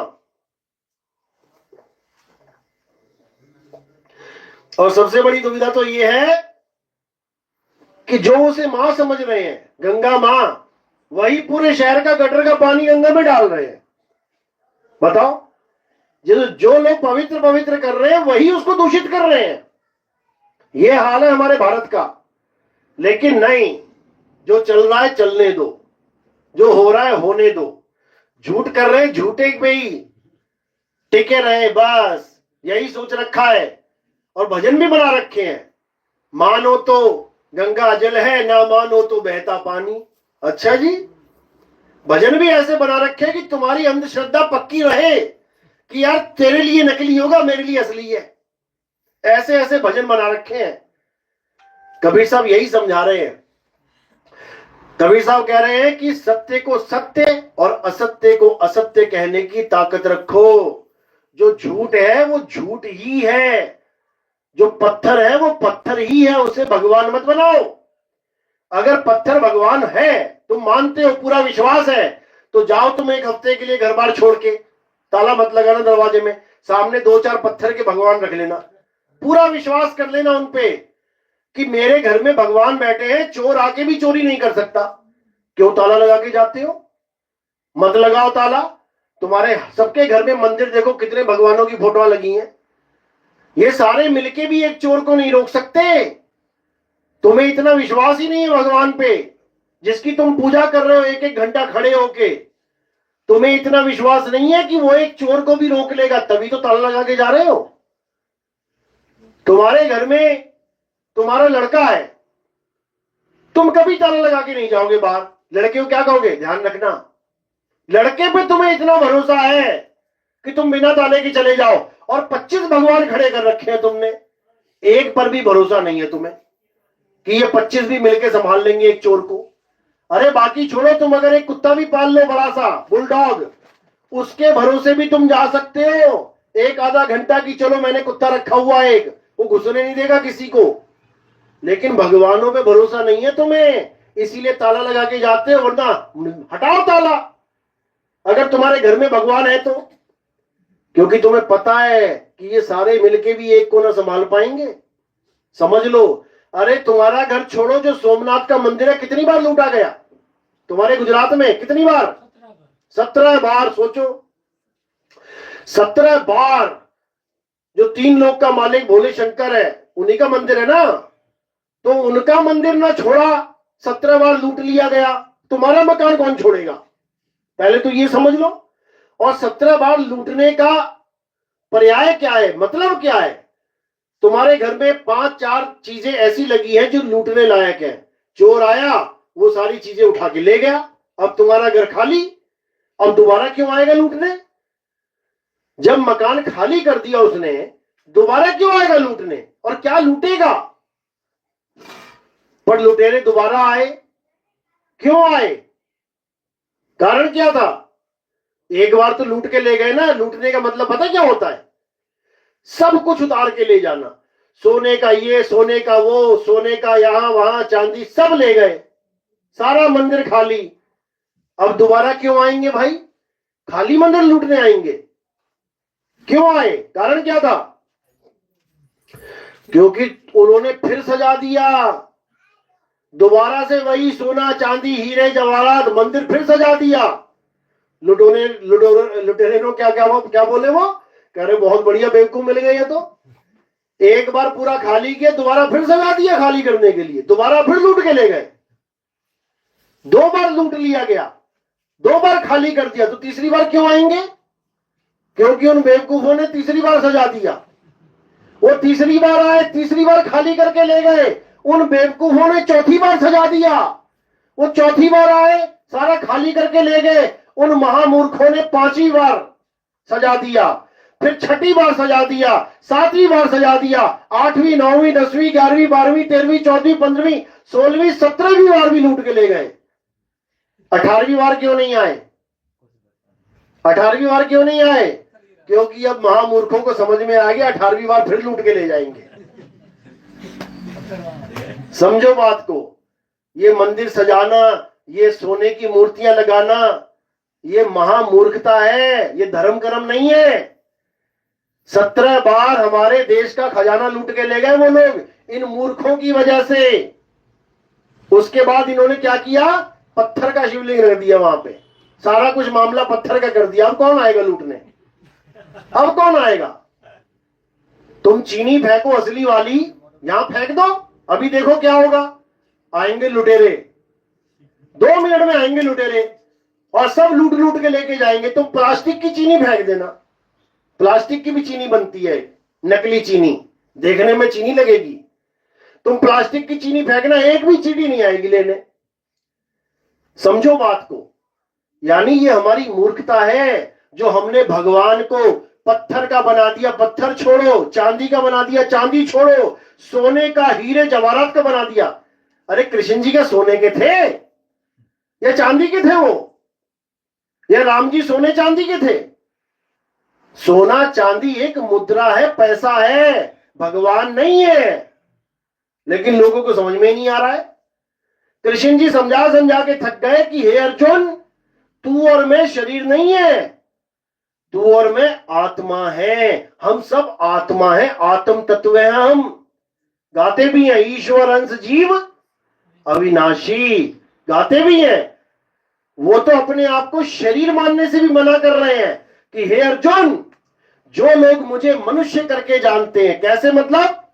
और सबसे बड़ी दुविधा तो यह है कि जो उसे मां समझ रहे हैं, गंगा मां, वही पूरे शहर का गटर का पानी गंगा में डाल रहे हैं। बताओ, जो लोग पवित्र पवित्र कर रहे हैं वही उसको दूषित कर रहे हैं। यह हाल है हमारे भारत का। लेकिन नहीं, जो चल रहा है चलने दो, जो हो रहा है होने दो। झूठ कर रहे हैं, झूठे पे ही टिके रहे, बस यही सोच रखा है। और भजन भी बना रखे हैं, मानो तो गंगा जल है, ना मानो तो बहता पानी। अच्छा जी, भजन भी ऐसे बना रखे हैं कि तुम्हारी अंधश्रद्धा पक्की रहे कि यार तेरे लिए नकली होगा, मेरे लिए असली है। ऐसे ऐसे भजन बना रखे हैं। कबीर साहब यही समझा रहे हैं। कबीर साहब कह रहे हैं कि सत्य को सत्य और असत्य को असत्य कहने की ताकत रखो। जो झूठ है वो झूठ ही है, जो पत्थर है वो पत्थर ही है, उसे भगवान मत बनाओ। अगर पत्थर भगवान है, तुम मानते हो, पूरा विश्वास है, तो जाओ तुम एक हफ्ते के लिए घर बार छोड़ के, ताला मत लगाना दरवाजे में, सामने 2-4 पत्थर के भगवान रख लेना, पूरा विश्वास कर लेना उन पे कि मेरे घर में भगवान बैठे हैं, चोर आके भी चोरी नहीं कर सकता। क्यों ताला लगा के जाते हो? मत लगाओ ताला। तुम्हारे सबके घर में मंदिर देखो, कितने भगवानों की फोटो लगी हैं। ये सारे मिलके भी एक चोर को नहीं रोक सकते। तुम्हें इतना विश्वास ही नहीं है भगवान पे, जिसकी तुम पूजा कर रहे हो 1-1 घंटा खड़े होके। तुम्हें इतना विश्वास नहीं है कि वो एक चोर को भी रोक लेगा, तभी तो ताला लगा के जा रहे हो। तुम्हारे घर में तुम्हारा लड़का है, तुम कभी ताला लगा के नहीं जाओगे बाहर। लड़के को क्या कहोगे? ध्यान रखना। लड़के पे तुम्हें इतना भरोसा है कि तुम बिना ताले के चले जाओ, और 25 भगवान खड़े कर रखे हैं तुमने, एक पर भी भरोसा नहीं है तुम्हें कि ये 25 भी मिलकर संभाल लेंगे एक चोर को। अरे बाकी छोड़ो, तुम अगर एक कुत्ता भी पाल लो, बड़ा सा बुलडॉग, उसके भरोसे भी तुम जा सकते हो 1-आधा घंटा की, चलो मैंने कुत्ता रखा हुआ है एक, वो घुसने नहीं देगा किसी को। लेकिन भगवानों पे भरोसा नहीं है तुम्हें, इसीलिए ताला लगा के जाते हो। वरना हटाओ ताला अगर तुम्हारे घर में भगवान है तो, क्योंकि तुम्हें पता है कि ये सारे मिलके भी एक को ना संभाल पाएंगे। समझ लो। अरे तुम्हारा घर छोड़ो, जो सोमनाथ का मंदिर है कितनी बार लूटा गया तुम्हारे गुजरात में? कितनी बार? 17 बार। सोचो, 17 बार। जो 3 लोक का मालिक भोले शंकर है, उन्हीं का मंदिर है ना, तो उनका मंदिर ना छोड़ा, 17 बार लूट लिया गया। तुम्हारा मकान कौन छोड़ेगा? पहले तो ये समझ लो। और 17 बार लूटने का पर्याय क्या है, मतलब क्या है? तुम्हारे घर में 5-4 चीजें ऐसी लगी हैं जो लूटने लायक है। चोर आया, वो सारी चीजें उठा के ले गया, अब तुम्हारा घर खाली। अब दोबारा क्यों आएगा लूटने? जब मकान खाली कर दिया उसने, दोबारा क्यों आएगा लूटने? और क्या लूटेगा? पर लुटेरे दोबारा आए। क्यों आए? कारण क्या था? एक बार तो लूट के ले गए ना। लूटने का मतलब पता क्या होता है? सब कुछ उतार के ले जाना। सोने का ये, सोने का वो, सोने का यहां वहां, चांदी सब ले गए, सारा मंदिर खाली। अब दोबारा क्यों आएंगे भाई? खाली मंदिर लूटने आएंगे। क्यों आए? कारण क्या था? क्योंकि उन्होंने फिर सजा दिया, दोबारा से वही सोना चांदी हीरे जवाहरात, मंदिर फिर सजा दिया। लुटेरे ने क्या बोले? वो कह रहे बहुत बढ़िया बेवकूफ मिल गई है। तो एक बार पूरा खाली किया, दोबारा फिर सजा दिया खाली करने के लिए, दोबारा फिर लूट के ले गए। 2 बार लूट लिया गया, 2 बार खाली कर दिया, तो तीसरी बार क्यों आएंगे? क्योंकि उन बेवकूफों ने तीसरी बार सजा दिया। वो तीसरी बार आए, तीसरी बार खाली करके ले गए, उन बेवकूफों ने चौथी बार सजा दिया। वो चौथी बार आए, सारा खाली करके ले गए, उन महामूर्खों ने 5वीं बार सजा दिया। फिर छठी बार सजा दिया, सातवीं बार सजा दिया, 8वीं 9वीं 10वीं 11वीं 12वीं 13वीं 14वीं 15वीं 16वीं 17वीं बार भी लूट के ले गए। 18वीं बार क्यों नहीं आए? 18वीं बार क्यों नहीं आए? क्योंकि अब महामूर्खों को समझ में आ गया 18वीं बार फिर लूट के ले जाएंगे। समझो बात को। ये मंदिर सजाना, ये सोने की मूर्तियां लगाना, ये महामूर्खता है, ये धर्म कर्म नहीं है। 17 बार हमारे देश का खजाना लूट के ले गए वो लोग, इन मूर्खों की वजह से। उसके बाद इन्होंने क्या किया? पत्थर का शिवलिंग रख दिया वहां पे, सारा कुछ मामला पत्थर का कर दिया। अब कौन आएगा लूटने? अब कौन आएगा? तुम चीनी फेंको असली वाली, यहां फेंक दो, अभी देखो क्या होगा। आएंगे लुटेरे, 2 मिनट में आएंगे लुटेरे और सब लूट लूट के लेके जाएंगे। तुम प्लास्टिक की चीनी फेंक देना, प्लास्टिक की भी चीनी बनती है, नकली चीनी, देखने में चीनी लगेगी। तुम प्लास्टिक की चीनी फेंकना, एक भी चीनी नहीं आएगी लेने। समझो बात को। यानी ये हमारी मूर्खता है जो हमने भगवान को पत्थर का बना दिया, पत्थर छोड़ो, चांदी का बना दिया, चांदी छोड़ो, सोने का हीरे जवाहरात का बना दिया। अरे कृष्ण जी क्या सोने के थे या चांदी के थे वो? या राम जी सोने चांदी के थे? सोना चांदी एक मुद्रा है, पैसा है, भगवान नहीं है। लेकिन लोगों को समझ में नहीं आ रहा है। कृष्ण जी समझा समझा के थक गए कि हे अर्जुन, तू और मैं शरीर नहीं है, तू और मैं आत्मा है, हम सब आत्मा है, आत्म तत्व है हम। गाते भी हैं ईश्वर अंश जीव अविनाशी, गाते भी हैं। वो तो अपने आप को शरीर मानने से भी मना कर रहे हैं कि हे अर्जुन, जो लोग मुझे मनुष्य करके जानते हैं, कैसे मतलब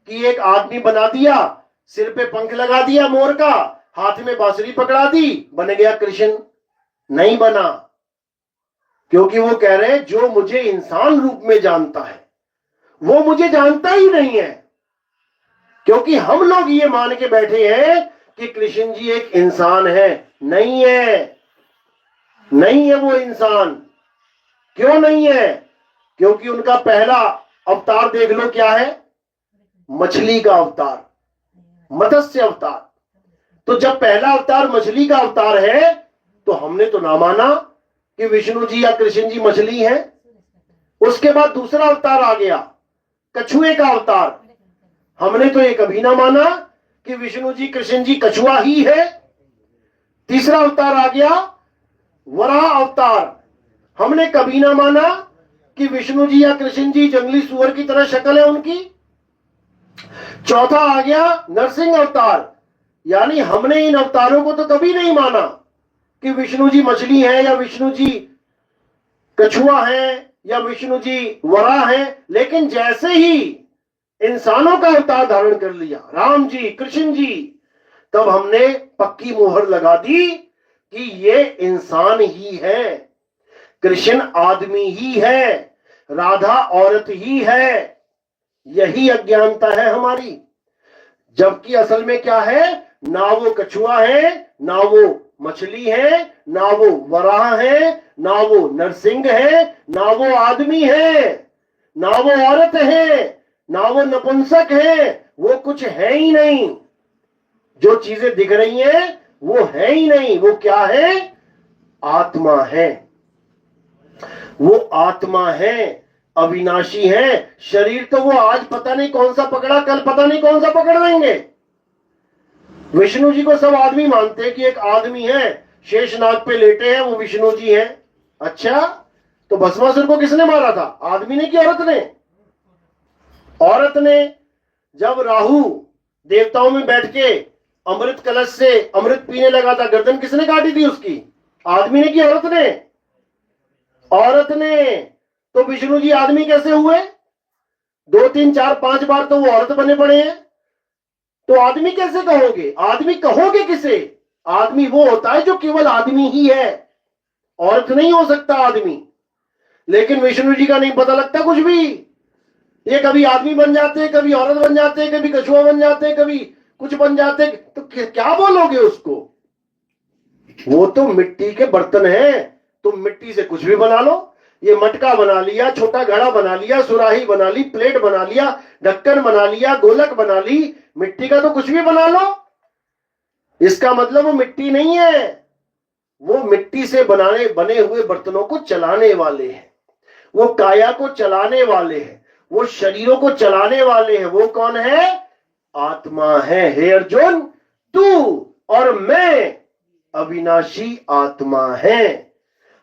कि एक आदमी बना दिया, सिर पे पंख लगा दिया मोर का, हाथ में बांसुरी पकड़ा दी, बन गया कृष्ण? नहीं बना। क्योंकि वो कह रहे हैं जो मुझे इंसान रूप में जानता है वो मुझे जानता ही नहीं है। क्योंकि हम लोग ये मान के बैठे हैं कि कृष्ण जी एक इंसान है। नहीं है, नहीं है वो इंसान। क्यों नहीं है? क्योंकि उनका पहला अवतार देख लो क्या है, मछली का अवतार, मत्स्य अवतार। तो जब पहला अवतार मछली का अवतार है तो हमने तो ना माना कि विष्णु जी या कृष्ण जी मछली हैं। उसके बाद दूसरा अवतार आ गया, कछुए का अवतार। हमने तो ये कभी ना माना कि विष्णु जी कृष्ण जी कछुआ ही है। तीसरा अवतार आ गया वराह अवतार। हमने कभी ना माना कि विष्णु जी या कृष्ण जी जंगली सुअर की तरह शक्ल है उनकी। चौथा आ गया नरसिंह अवतार। यानी हमने इन अवतारों को तो कभी नहीं माना कि विष्णु जी मछली है या विष्णु जी कछुआ है या विष्णु जी वराह है। लेकिन जैसे ही इंसानों का अवतार धारण कर लिया, राम जी कृष्ण जी, तब हमने पक्की मोहर लगा दी कि ये इंसान ही है, कृष्ण आदमी ही है, राधा औरत ही है। यही अज्ञानता है हमारी। जबकि असल में क्या है, ना वो कछुआ है, ना वो मछली है, ना वो वराह है, ना वो नरसिंह है, ना वो आदमी है, ना वो औरत है, ना वो नपुंसक है। वो कुछ है ही नहीं। जो चीजें दिख रही हैं वो है ही नहीं। वो क्या है? आत्मा है। वो आत्मा है, अविनाशी है। शरीर तो वो आज पता नहीं कौन सा पकड़ा, कल पता नहीं कौन सा पकड़ लेंगे। विष्णु जी को सब आदमी मानते हैं कि एक आदमी है, शेषनाग पे लेटे हैं, वो विष्णु जी हैं। अच्छा, तो भस्मासुर को किसने मारा था, आदमी ने कि औरत ने? औरत ने। जब राहु देवताओं में बैठ के अमृत कलश से अमृत पीने लगा था, गर्दन किसने काटी थी उसकी, आदमी ने कि औरत ने? औरत ने। तो विष्णु जी आदमी कैसे हुए? 2 3 4 5 बार तो वो औरत बने पड़े हैं। तो आदमी कैसे कहोगे? आदमी कहोगे किसे? आदमी वो होता है जो केवल आदमी ही है, औरत नहीं हो सकता आदमी। लेकिन विष्णु जी का नहीं पता लगता कुछ भी। ये कभी आदमी बन जाते हैं, कभी औरत बन जाते हैं, कभी कछुआ बन जाते हैं, कभी कुछ बन जाते हैं। तो क्या बोलोगे उसको? वो तो मिट्टी के बर्तन है, तुम मिट्टी से कुछ भी बना लो। ये मटका बना लिया, छोटा घड़ा बना लिया, सुराही बना ली, प्लेट बना लिया, ढक्कन बना लिया, गोलक बना ली, मिट्टी का तो कुछ भी बना लो, इसका मतलब वो मिट्टी नहीं है। वो मिट्टी से बने हुए बर्तनों को चलाने वाले हैं, वो काया को चलाने वाले हैं, वो शरीरों को चलाने वाले हैं। वो कौन है? आत्मा है। हे अर्जुन, तू और मैं अविनाशी आत्मा है।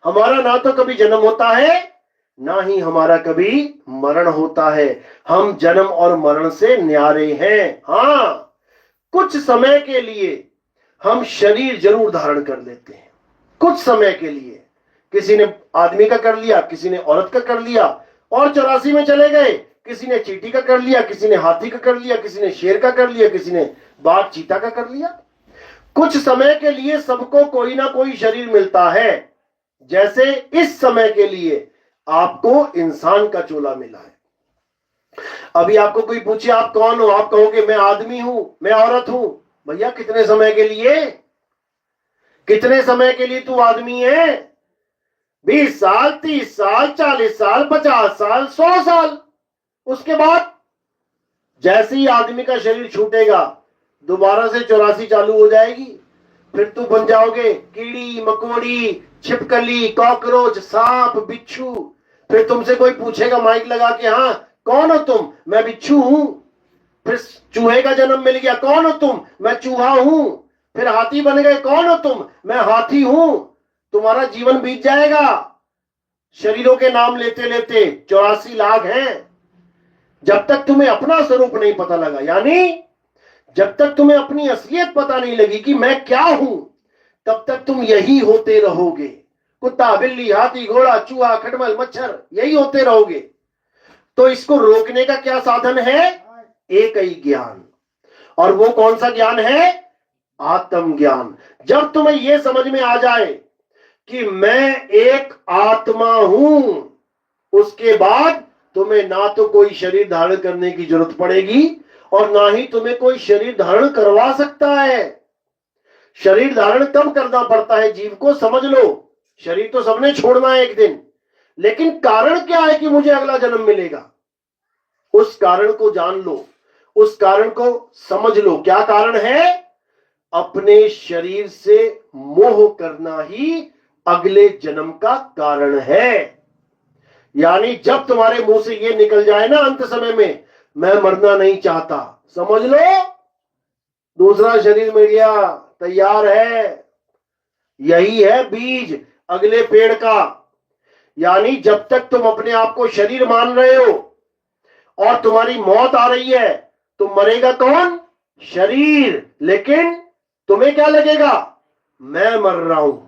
हमारा ना तो कभी जन्म होता है, ना ही हमारा कभी मरण होता है। हम जन्म और मरण से न्यारे हैं। हाँ, कुछ समय के लिए हम शरीर जरूर धारण कर लेते हैं, कुछ समय के लिए। किसी ने आदमी का कर लिया, किसी ने औरत का कर लिया और 84 में चले गए। किसी ने चींटी का कर लिया, किसी ने हाथी का कर लिया, किसी ने शेर का कर लिया, किसी ने बाघ चीता का कर लिया। कुछ समय के लिए सबको कोई ना कोई शरीर मिलता है। जैसे इस समय के लिए आपको इंसान का चोला मिला है। अभी आपको कोई पूछे आप कौन हो, आप कहोगे मैं आदमी हूं, मैं औरत हूं। भैया कितने समय के लिए? कितने समय के लिए तू आदमी है? 20 साल, 30 साल, 40 साल, 50 साल, 100 साल। उसके बाद जैसे ही आदमी का शरीर छूटेगा, दोबारा से 84 चालू हो जाएगी। फिर तू बन जाओगे कीड़ी मकोड़ी, छिपकली, कॉकरोच, सांप, बिच्छू। फिर तुमसे कोई पूछेगा माइक लगा के, हाँ कौन हो तुम? मैं बिच्छू हूं। फिर चूहे का जन्म मिल गया, कौन हो तुम? मैं चूहा हूं। फिर हाथी बन गए, कौन हो तुम? मैं हाथी हूं। तुम्हारा जीवन बीत जाएगा शरीरों के नाम लेते लेते। 84 लाख हैं। जब तक तुम्हें अपना स्वरूप नहीं पता लगा, यानी जब तक तुम्हें अपनी असलियत पता नहीं लगी कि मैं क्या हूं, तब तक तुम यही होते रहोगे। कुत्ता, बिल्ली, हाथी, घोड़ा, चूहा, खटमल, मच्छर, यही होते रहोगे। तो इसको रोकने का क्या साधन है? एक ही ज्ञान। और वो कौन सा ज्ञान है? आत्म ज्ञान। जब तुम्हें यह समझ में आ जाए कि मैं एक आत्मा हूं, उसके बाद तुम्हें ना तो कोई शरीर धारण करने की जरूरत पड़ेगी और ना ही तुम्हें कोई शरीर धारण करवा सकता है। शरीर धारण कब करना पड़ता है जीव को, समझ लो। शरीर तो सबने छोड़ना है एक दिन, लेकिन कारण क्या है कि मुझे अगला जन्म मिलेगा? उस कारण को जान लो, उस कारण को समझ लो। क्या कारण है? अपने शरीर से मोह करना ही अगले जन्म का कारण है। यानी जब तुम्हारे मुंह से ये निकल जाए ना अंत समय में, मैं मरना नहीं चाहता, समझ लो दूसरा शरीर मिल गया, तैयार है। यही है बीज अगले पेड़ का। यानी जब तक तुम अपने आप को शरीर मान रहे हो और तुम्हारी मौत आ रही है, तो मरेगा कौन? शरीर। लेकिन तुम्हें क्या लगेगा? मैं मर रहा हूं।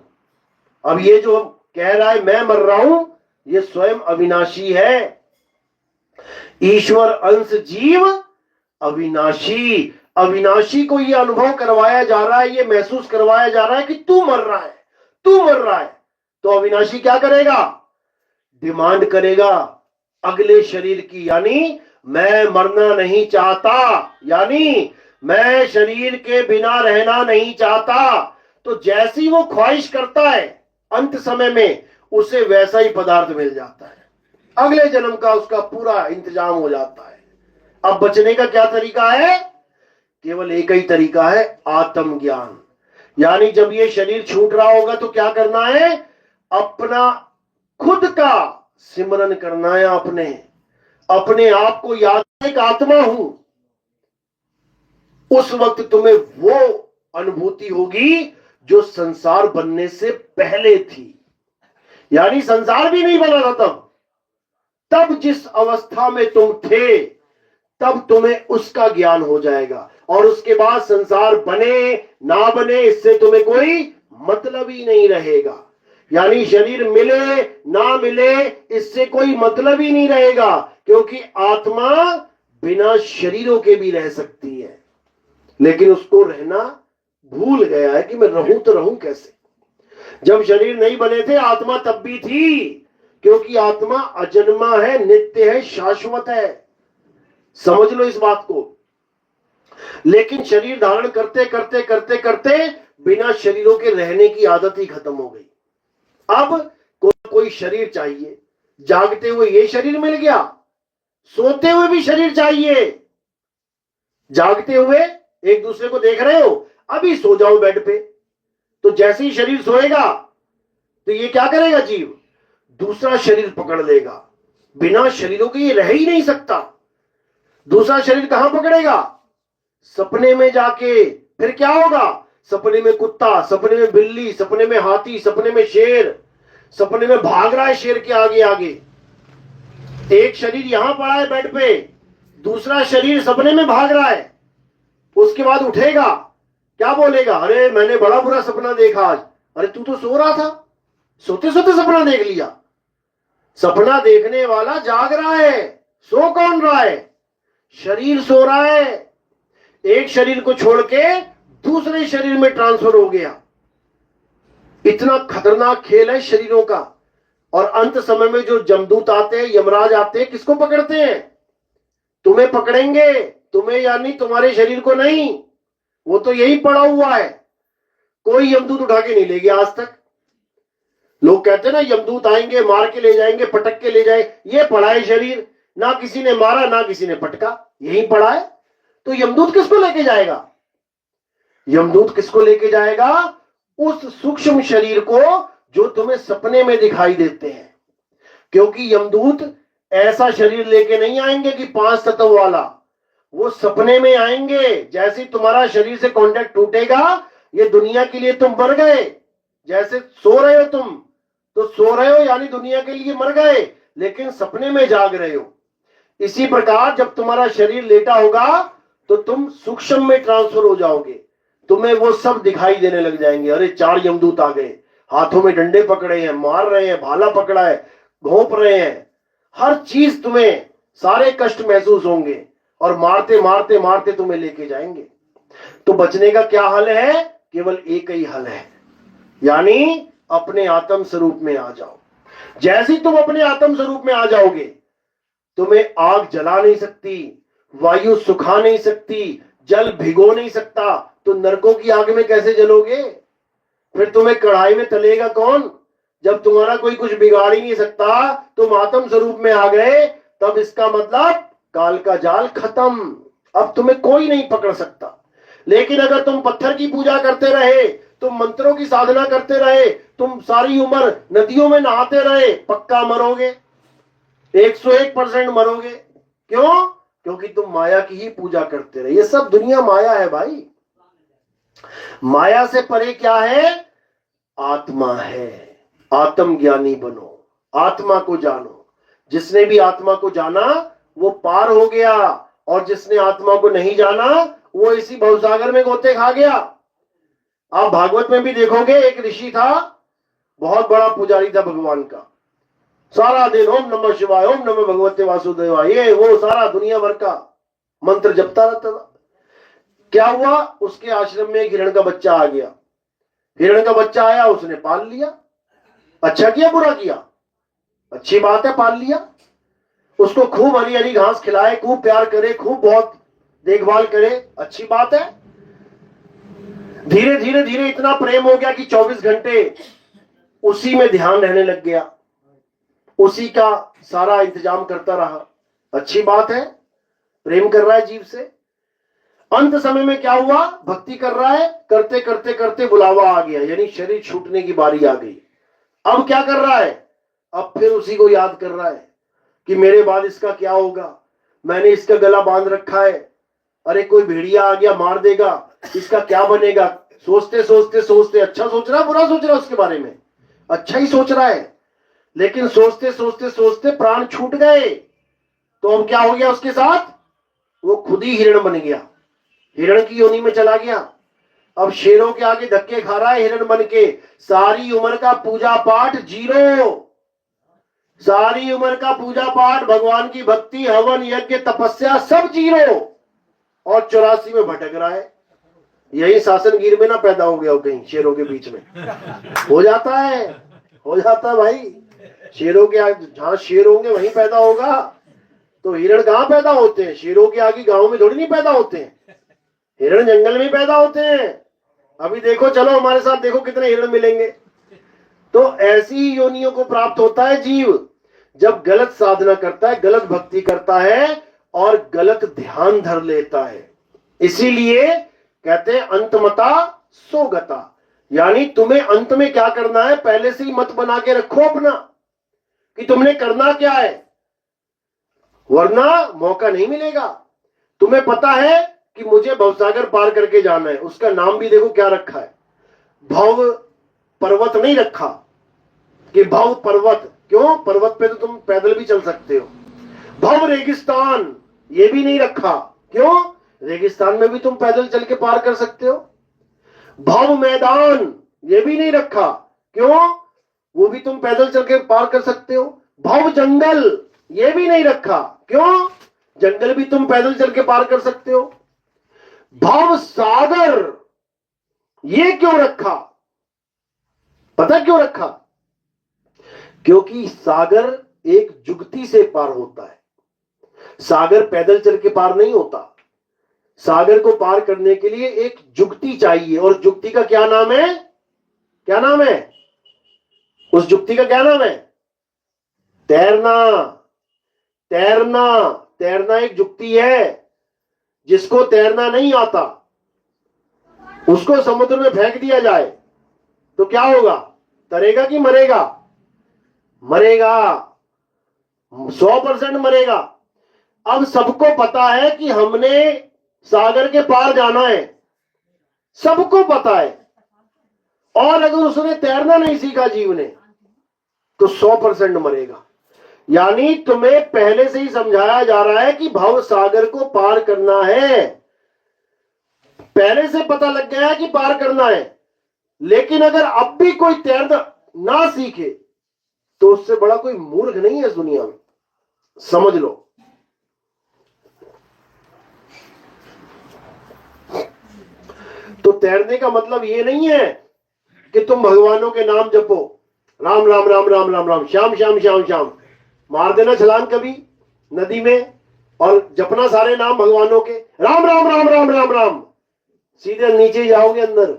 अब ये जो कह रहा है मैं मर रहा हूं, ये स्वयं अविनाशी है। ईश्वर अंश जीव अविनाशी। अविनाशी को यह अनुभव करवाया जा रहा है, यह महसूस करवाया जा रहा है कि तू मर रहा है, तू मर रहा है। तो अविनाशी क्या करेगा? डिमांड करेगा अगले शरीर की। यानी मैं मरना नहीं चाहता, यानी मैं शरीर के बिना रहना नहीं चाहता। तो जैसी वो ख्वाहिश करता है, अंत समय में उसे वैसा ही पदार्थ मिल जाता है। अगले जन्म का उसका पूरा इंतजाम हो जाता है। अब बचने का क्या तरीका है? केवल एक ही तरीका है, आत्म ज्ञान। यानी जब ये शरीर छूट रहा होगा तो क्या करना है? अपना खुद का सिमरन करना है। अपने आप को याद, एक आत्मा हूं। उस वक्त तुम्हें वो अनुभूति होगी जो संसार बनने से पहले थी। यानी संसार भी नहीं बना था तब जिस अवस्था में तुम थे, तब तुम्हें उसका ज्ञान हो जाएगा। और उसके बाद संसार बने ना बने, इससे तुम्हें कोई मतलब ही नहीं रहेगा। यानी शरीर मिले ना मिले, इससे कोई मतलब ही नहीं रहेगा, क्योंकि आत्मा बिना शरीरों के भी रह सकती है। लेकिन उसको रहना भूल गया है कि मैं रहूं तो रहूं कैसे। जब शरीर नहीं बने थे, आत्मा तब भी थी, क्योंकि आत्मा अजन्मा है, नित्य है, शाश्वत है। समझ लो इस बात को। लेकिन शरीर धारण करते करते करते करते बिना शरीरों के रहने की आदत ही खत्म हो गई। अब कोई शरीर चाहिए, जागते हुए ये शरीर मिल गया, सोते हुए भी शरीर चाहिए। जागते हुए एक दूसरे को देख रहे हो, अभी सो जाओ बेड पे, तो जैसे ही शरीर सोएगा तो ये क्या करेगा, जीव दूसरा शरीर पकड़ लेगा। बिना शरीरों के ये रह ही नहीं सकता। दूसरा शरीर कहां पकड़ेगा, सपने में जाके। फिर क्या होगा, सपने में कुत्ता, सपने में बिल्ली, सपने में हाथी, सपने में शेर, सपने में भाग रहा है शेर के आगे आगे। एक शरीर यहां पड़ा है बेड पे, दूसरा शरीर सपने में भाग रहा है। उसके बाद उठेगा, क्या बोलेगा, अरे मैंने बड़ा बुरा सपना देखा आज। अरे तू तो सो रहा था, सोते सोते सपना देख लिया। सपना देखने वाला जाग रहा है, सो कौन रहा है, शरीर सो रहा है। एक शरीर को छोड़ के दूसरे शरीर में ट्रांसफर हो गया। इतना खतरनाक खेल है शरीरों का। और अंत समय में जो जमदूत आते हैं, यमराज आते हैं, किसको पकड़ते हैं, तुम्हें पकड़ेंगे, तुम्हें यानी तुम्हारे शरीर को नहीं। वो तो यही पड़ा हुआ है, कोई यमदूत उठा के नहीं ले गया आज तक। लोग कहते हैं ना यमदूत आएंगे, मार के ले जाएंगे, पटक के ले जाए। ये पड़ा है शरीर, ना किसी ने मारा ना किसी ने पटका, यही पड़ा है। तो यमदूत किसको लेके जाएगा, यमदूत किसको लेके जाएगा, उस सूक्ष्म शरीर को जो तुम्हें सपने में दिखाई देते हैं। क्योंकि यमदूत ऐसा शरीर लेके नहीं आएंगे कि 5 तत्व वाला, वो सपने में आएंगे। जैसे तुम्हारा शरीर से कांटेक्ट टूटेगा, ये दुनिया के लिए तुम मर गए। जैसे सो रहे हो तुम, तो सो रहे हो यानी दुनिया के लिए मर गए, लेकिन सपने में जाग रहे हो। इसी प्रकार जब तुम्हारा शरीर लेटा होगा तो तुम सूक्ष्म में ट्रांसफर हो जाओगे, तुम्हें वो सब दिखाई देने लग जाएंगे। अरे 4 यमदूत आ गए, हाथों में डंडे पकड़े हैं, मार रहे हैं, भाला पकड़ा है, घोंप रहे हैं। हर चीज तुम्हें, सारे कष्ट महसूस होंगे और मारते मारते मारते तुम्हें लेके जाएंगे। तो बचने का क्या हल है, केवल एक ही हल है, यानी अपने आत्म स्वरूप में आ जाओ। जैसे ही तुम अपने आत्म स्वरूप में आ जाओगे, तुम्हें आग जला नहीं सकती, वायु सुखा नहीं सकती, जल भिगो नहीं सकता। तो नरकों की आग में कैसे जलोगे, फिर तुम्हें कढ़ाई में तलेगा कौन, जब तुम्हारा कोई कुछ बिगाड़ ही नहीं सकता। तुम आत्म स्वरूप में आ गए, तब इसका मतलब काल का जाल खत्म, अब तुम्हें कोई नहीं पकड़ सकता। लेकिन अगर तुम पत्थर की पूजा करते रहे, तुम मंत्रों की साधना करते रहे, तुम सारी उम्र नदियों में नहाते रहे, पक्का मरोगे, 101% मरोगे। क्यों, क्योंकि तुम माया की ही पूजा करते रहे। ये सब दुनिया माया है भाई। माया से परे क्या है, आत्मा है। आत्म ज्ञानी बनो, आत्मा को जानो। जिसने भी आत्मा को जाना वो पार हो गया, और जिसने आत्मा को नहीं जाना वो इसी भवसागर में गोते खा गया। आप भागवत में भी देखोगे, एक ऋषि था, बहुत बड़ा पुजारी था भगवान का, सारा दिन ओम नमः शिवाय, ओम नमः भगवते वासुदेवाय, ये वो सारा दुनिया भर का मंत्र जपता रहता था। क्या हुआ, उसके आश्रम में एक हिरण का बच्चा आ गया। हिरण का बच्चा आया, उसने पाल लिया। अच्छा किया बुरा किया, अच्छी बात है, पाल लिया। उसको खूब हरी हरी घास खिलाए, खूब प्यार करे, खूब बहुत देखभाल करे, अच्छी बात है। धीरे धीरे धीरे इतना प्रेम हो गया कि 24 घंटे उसी में ध्यान रहने लग गया, उसी का सारा इंतजाम करता रहा, अच्छी बात है, प्रेम कर रहा है जीव से। अंत समय में क्या हुआ, भक्ति कर रहा है, करते करते करते बुलावा आ गया, यानी शरीर छूटने की बारी आ गई। अब क्या कर रहा है, अब फिर उसी को याद कर रहा है कि मेरे बाद इसका क्या होगा, मैंने इसका गला बांध रखा है, अरे कोई भेड़िया आ गया मार देगा, इसका क्या बनेगा। सोचते सोचते सोचते, अच्छा सोच रहा है बुरा सोच रहा है उसके बारे में, अच्छा ही सोच रहा है, लेकिन सोचते सोचते सोचते प्राण छूट गए। तो अब क्या हो गया उसके साथ, वो खुद ही हिरण बन गया, हिरण की योनि में चला गया। अब शेरों के आगे धक्के खा रहा है हिरण बन के। सारी उम्र का पूजा पाठ जीरो, सारी उम्र का पूजा पाठ, भगवान की भक्ति, हवन यज्ञ तपस्या सब जीरो, और 84 में भटक रहा है। यही शासनगीर में ना पैदा हो गया हो कहीं शेरों के बीच में, हो जाता है, हो जाता है भाई। शेरों के आगे जहां शेर होंगे वहीं पैदा होगा, तो हिरण कहां पैदा होते हैं, शेरों के आगे गांव में थोड़ी नहीं पैदा होते हैं, हिरण जंगल में पैदा होते हैं। अभी देखो, चलो हमारे साथ देखो कितने हिरण मिलेंगे। तो ऐसी योनियों को प्राप्त होता है जीव, जब गलत साधना करता है, गलत भक्ति करता है और गलत ध्यान धर लेता है। इसीलिए कहते हैं अंतमता सोगता, यानी तुम्हें अंत में क्या करना है पहले से ही मत बना के रखो अपना कि तुमने करना क्या है, वरना मौका नहीं मिलेगा। तुम्हें पता है कि मुझे भवसागर पार करके जाना है, उसका नाम भी देखो क्या रखा है, भव पर्वत नहीं रखा कि भव पर्वत, क्यों, पर्वत पे तो तुम पैदल भी चल सकते हो। भव रेगिस्तान ये भी नहीं रखा, क्यों, रेगिस्तान में भी तुम पैदल चल के पार कर सकते हो। भव मैदान ये भी नहीं रखा, क्यों, वो भी तुम पैदल चल के पार कर सकते हो। भव जंगल ये भी नहीं रखा, क्यों, जंगल भी तुम पैदल चल के पार कर सकते हो। भव सागर ये क्यों रखा, पता क्यों रखा, क्योंकि सागर एक जुगती से पार होता है, सागर पैदल चल के पार नहीं होता। सागर को पार करने के लिए एक जुगती चाहिए, और जुगती का क्या नाम है, क्या नाम है, उस जुगती का क्या नाम है, तैरना। तैरना, तैरना एक जुगती है। जिसको तैरना नहीं आता उसको समुद्र में फेंक दिया जाए तो क्या होगा, तरेगा कि मरेगा, मरेगा, 100% मरेगा। अब सबको पता है कि हमने सागर के पार जाना है, सबको पता है, और अगर उसने तैरना नहीं सीखा जीव ने तो 100% मरेगा। यानी तुम्हें पहले से ही समझाया जा रहा है कि भव सागर को पार करना है, पहले से पता लग गया है कि पार करना है। लेकिन अगर अब भी कोई तैरना ना सीखे तो उससे बड़ा कोई मूर्ख नहीं है इस दुनिया में, समझ लो। तो तैरने का मतलब ये नहीं है कि तुम भगवानों के नाम जपो, राम राम राम राम राम राम, श्याम श्याम श्याम श्याम, मार देना छलांग कभी नदी में और जपना सारे नाम भगवानों के, राम राम राम राम राम राम, सीधे नीचे जाओगे अंदर।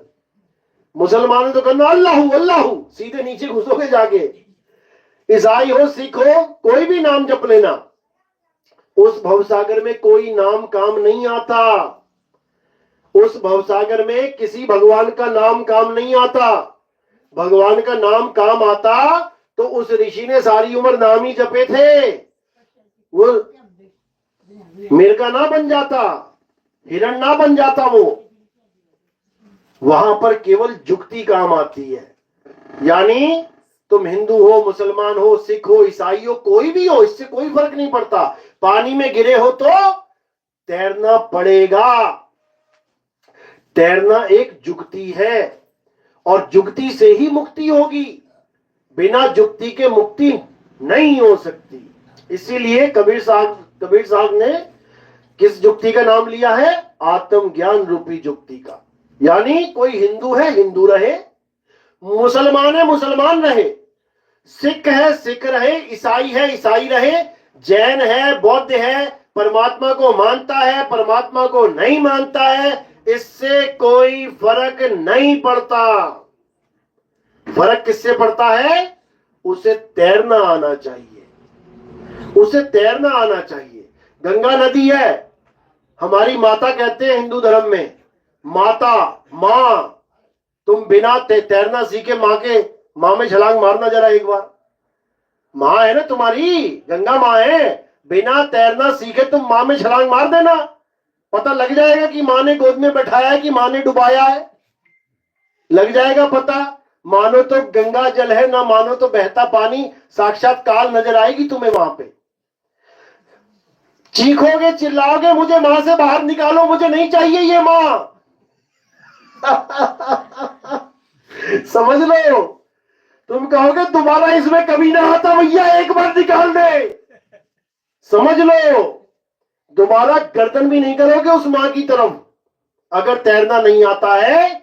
मुसलमान तो करना अल्लाहू अल्लाहू, सीधे नीचे घुसोगे जाके। ईसाई हो, सिख हो, कोई भी नाम जप लेना, उस भवसागर में कोई नाम काम नहीं आता, उस भवसागर में किसी भगवान का नाम काम नहीं आता। भगवान का नाम काम आता तो उस ऋषि ने सारी उम्र नाम ही जपे थे, वो मिर्गा ना बन जाता, हिरण ना बन जाता, वो वहां पर केवल जुक्ति काम आती है। यानी तुम हिंदू हो, मुसलमान हो, सिख हो, ईसाई हो, कोई भी हो, इससे कोई फर्क नहीं पड़ता, पानी में गिरे हो तो तैरना पड़ेगा। तैरना एक जुक्ति है और जुक्ति से ही मुक्ति होगी, बिना जुक्ति के मुक्ति नहीं हो सकती। इसीलिए कबीर साहब ने किस जुक्ति का नाम लिया है, आत्मज्ञान रूपी जुक्ति का। यानी कोई हिंदू है हिंदू रहे, मुसलमान है मुसलमान रहे, सिख है सिख रहे, ईसाई है ईसाई रहे, जैन है बौद्ध है, परमात्मा को मानता है परमात्मा को नहीं मानता है, इससे कोई फर्क नहीं पड़ता। फर्क किससे पड़ता है, उसे तैरना आना चाहिए, उसे तैरना आना चाहिए। गंगा नदी है, हमारी माता कहते हैं हिंदू धर्म में, माता मां, तुम बिना तैरना सीखे मां में छलांग मारना जरा एक बार, मां है ना तुम्हारी, गंगा मां है, बिना तैरना सीखे तुम मां में छलांग मार देना, पता लग जाएगा कि मां ने गोद में बैठाया है कि मां ने डुबाया है, लग जाएगा पता। मानो तो गंगा जल है, ना मानो तो बहता पानी, साक्षात काल नजर आएगी तुम्हें वहां पे। चीखोगे चिल्लाओगे, मुझे मां से बाहर निकालो, मुझे नहीं चाहिए ये मां। समझ लो, तुम कहोगे दोबारा इसमें कभी ना आता भैया, एक बार निकाल दे। समझ लो, दोबारा गर्दन भी नहीं करोगे उस मां की तरफ अगर तैरना नहीं आता है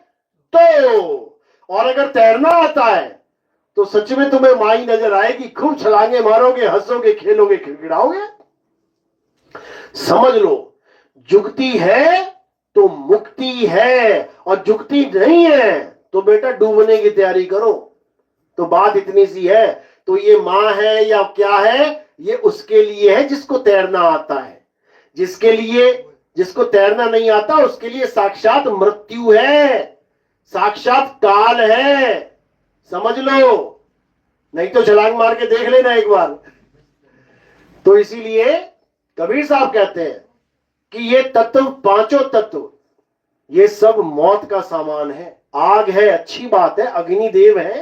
तो। और अगर तैरना आता है तो सच में तुम्हें मां ही नजर आएगी, खूब छलांगे मारोगे, हंसोगे, खेलोगे, खिड़खिड़ाओगे। समझ लो, जुगती है तो मुक्ति है, और जुगती नहीं है तो बेटा डूबने की तैयारी करो। तो बात इतनी सी है, तो ये मां है या क्या है, ये उसके लिए है जिसको तैरना आता है। जिसको तैरना नहीं आता उसके लिए साक्षात मृत्यु है, साक्षात काल है, समझ लो। नहीं तो छलांग मार के देख लेना एक बार। तो इसीलिए कबीर साहब कहते हैं कि ये तत्व, पांचों तत्व, ये सब मौत का सामान है। आग है, अच्छी बात है, अग्निदेव है,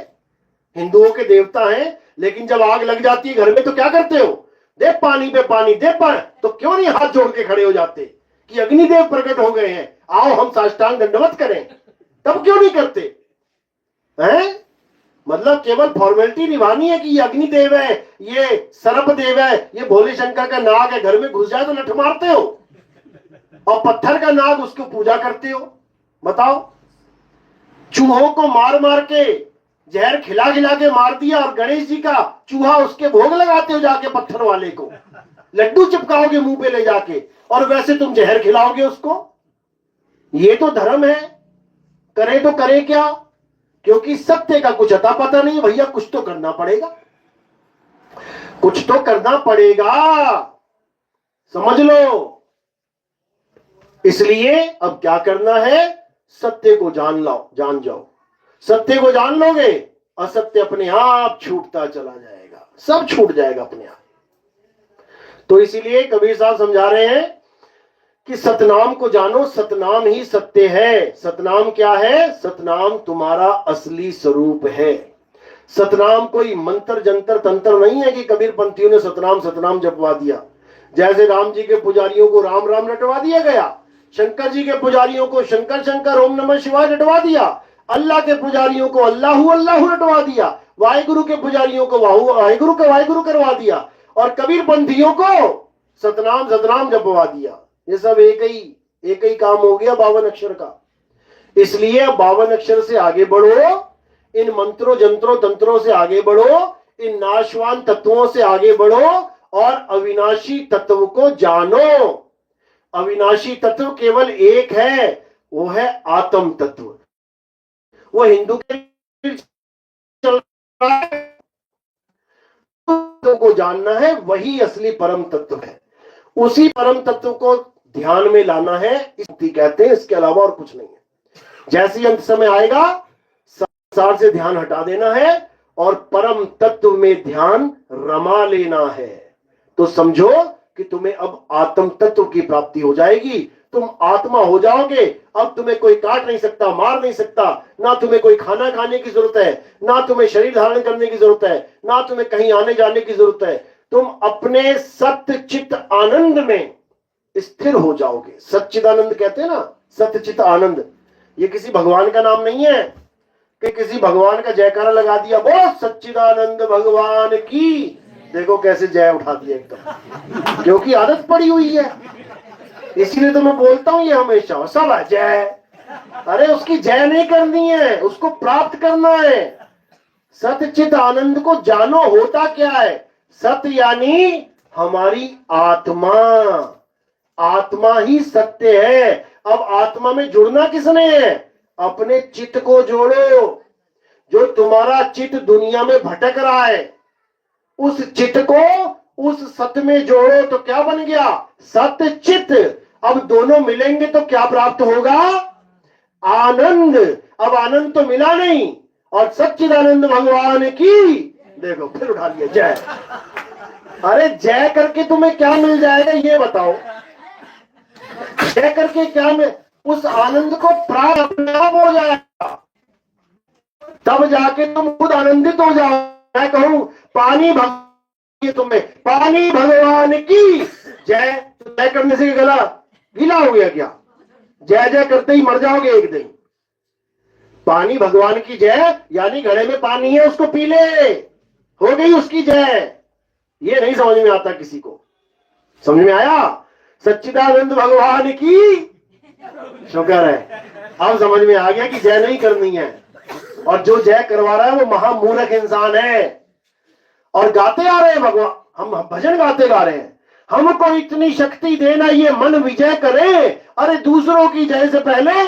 हिंदुओं के देवता हैं, लेकिन जब आग लग जाती है घर में तो क्या करते हो, दे पानी पे पानी, दे पानी, तो क्यों नहीं हाथ जोड़ के खड़े हो जाते कि अग्निदेव प्रकट हो गए हैं, आओ हम साष्टांग दंडवत करें? तब क्यों नहीं करते हैं? मतलब केवल फॉर्मेलिटी निभानी है कि ये अग्निदेव है, ये सर्प देव है, ये भोले शंकर का नाग है, घर में घुस जाए तो लठ मारते हो, और पत्थर का नाग उसको पूजा करते हो। बताओ, चूहों को मार मार के, जहर खिला खिला के मार दिया, और गणेश जी का चूहा उसके भोग लगाते हो जाके पत्थर वाले को, लड्डू चिपकाओगे मुंह पे ले जाके, और वैसे तुम जहर खिलाओगे उसको। ये तो धर्म है, करे तो करे क्या? क्योंकि सत्य का कुछ अता पता नहीं भैया, कुछ तो करना पड़ेगा, कुछ तो करना पड़ेगा, समझ लो। इसलिए अब क्या करना है, सत्य को जान जाओ। सत्य को जान लोगे, असत्य अपने आप छूटता चला जाएगा, सब छूट जाएगा अपने आप। तो इसीलिए कबीर साहब समझा रहे हैं कि सतनाम को जानो, सतनाम ही सत्य है। सतनाम क्या है? सतनाम तुम्हारा असली स्वरूप है। सतनाम कोई मंत्र जंतर तंत्र नहीं है कि कबीर पंथियों ने सतनाम जपवा दिया। जैसे राम जी के पुजारियों को राम राम रटवा दिया गया, शंकर जी के पुजारियों को शंकर शंकर ओम नमः शिवाय रटवा दिया, अल्लाह के पुजारियों को अल्लाहू अल्लाहू रटवा दिया, वाहिगुरु के पुजारियों को वाहिगुरु करवा दिया, और कबीर पंथियों को सतनाम जपवा दिया। ये सब एक ही काम हो गया 52 अक्षर का। इसलिए 52 अक्षर से आगे बढ़ो, इन मंत्रों जंत्रों तंत्रों से आगे बढ़ो, इन नाशवान तत्वों से आगे बढ़ो, और अविनाशी तत्व को जानो। अविनाशी तत्व केवल एक है, वो है आत्म तत्व। वो हिंदू के चल रहा है, को जानना है, वही असली परम तत्व है। उसी परम तत्व को ध्यान में लाना है, मुक्ति कहते हैं, इसके अलावा और कुछ नहीं है। जैसे ही अंत समय आएगा, संसार से ध्यान हटा देना है और परम तत्व में ध्यान रमा लेना है। तो समझो कि तुम्हें अब आत्म तत्व की प्राप्ति हो जाएगी, तुम आत्मा हो जाओगे। अब तुम्हें कोई काट नहीं सकता, मार नहीं सकता, ना तुम्हें कोई खाना खाने की जरूरत है, ना तुम्हें शरीर धारण करने की जरूरत है, ना तुम्हें कहीं आने जाने की जरूरत है। तुम अपने सत्य चित्त आनंद में स्थिर हो जाओगे। सच्चिदानंद कहते हैं ना, सत्य चित्त आनंद। ये किसी भगवान का नाम नहीं है कि किसी भगवान का जयकारा लगा दिया, बोलो सच्चिदानंद भगवान की, देखो कैसे जय उठा दिया एकदम, क्योंकि आदत पड़ी हुई है। इसीलिए तो मैं बोलता हूं ये हमेशा, सब है जय। अरे उसकी जय नहीं करनी है, उसको प्राप्त करना है। सत्य चित्त आनंद को जानो, होता क्या है? सत्य यानी हमारी आत्मा, आत्मा ही सत्य है। अब आत्मा में जुड़ना किसने है? अपने चित्त को जोड़ो। जो तुम्हारा चित्त दुनिया में भटक रहा है, उस चित्त को उस सत्य में जोड़ो, तो क्या बन गया? सत्य चित्त। अब दोनों मिलेंगे तो क्या प्राप्त होगा? आनंद। अब आनंद तो मिला नहीं, और सच्चिदानंद भगवान की, देखो फिर उठा लिया जय। अरे जय करके तुम्हें क्या मिल जाएगा ये बताओ? जय करके क्या मिल, उस आनंद को प्राप्त अपने आप हो जाएगा, तब जाके तुम खुद आनंदित हो जाओ। मैं कहूं पानी तुम्हें, पानी भगवान की जय। जय करने से गला गीला हो गया क्या? जय जय करते ही मर जाओगे एक दिन। पानी भगवान की जय यानी घड़े में पानी है, उसको पी ले, हो गई उसकी जय। ये नहीं समझ में आता किसी को। समझ में आया? सच्चिदानंद भगवान की शुक्र है, अब समझ में आ गया कि जय नहीं करनी है। और जो जय करवा रहा है वो महामूर्ख इंसान है। और गाते आ रहे हैं भगवान, हम भजन गाते गा रहे हैं, हमको इतनी शक्ति देना ये मन विजय करे। अरे दूसरों की जय से पहले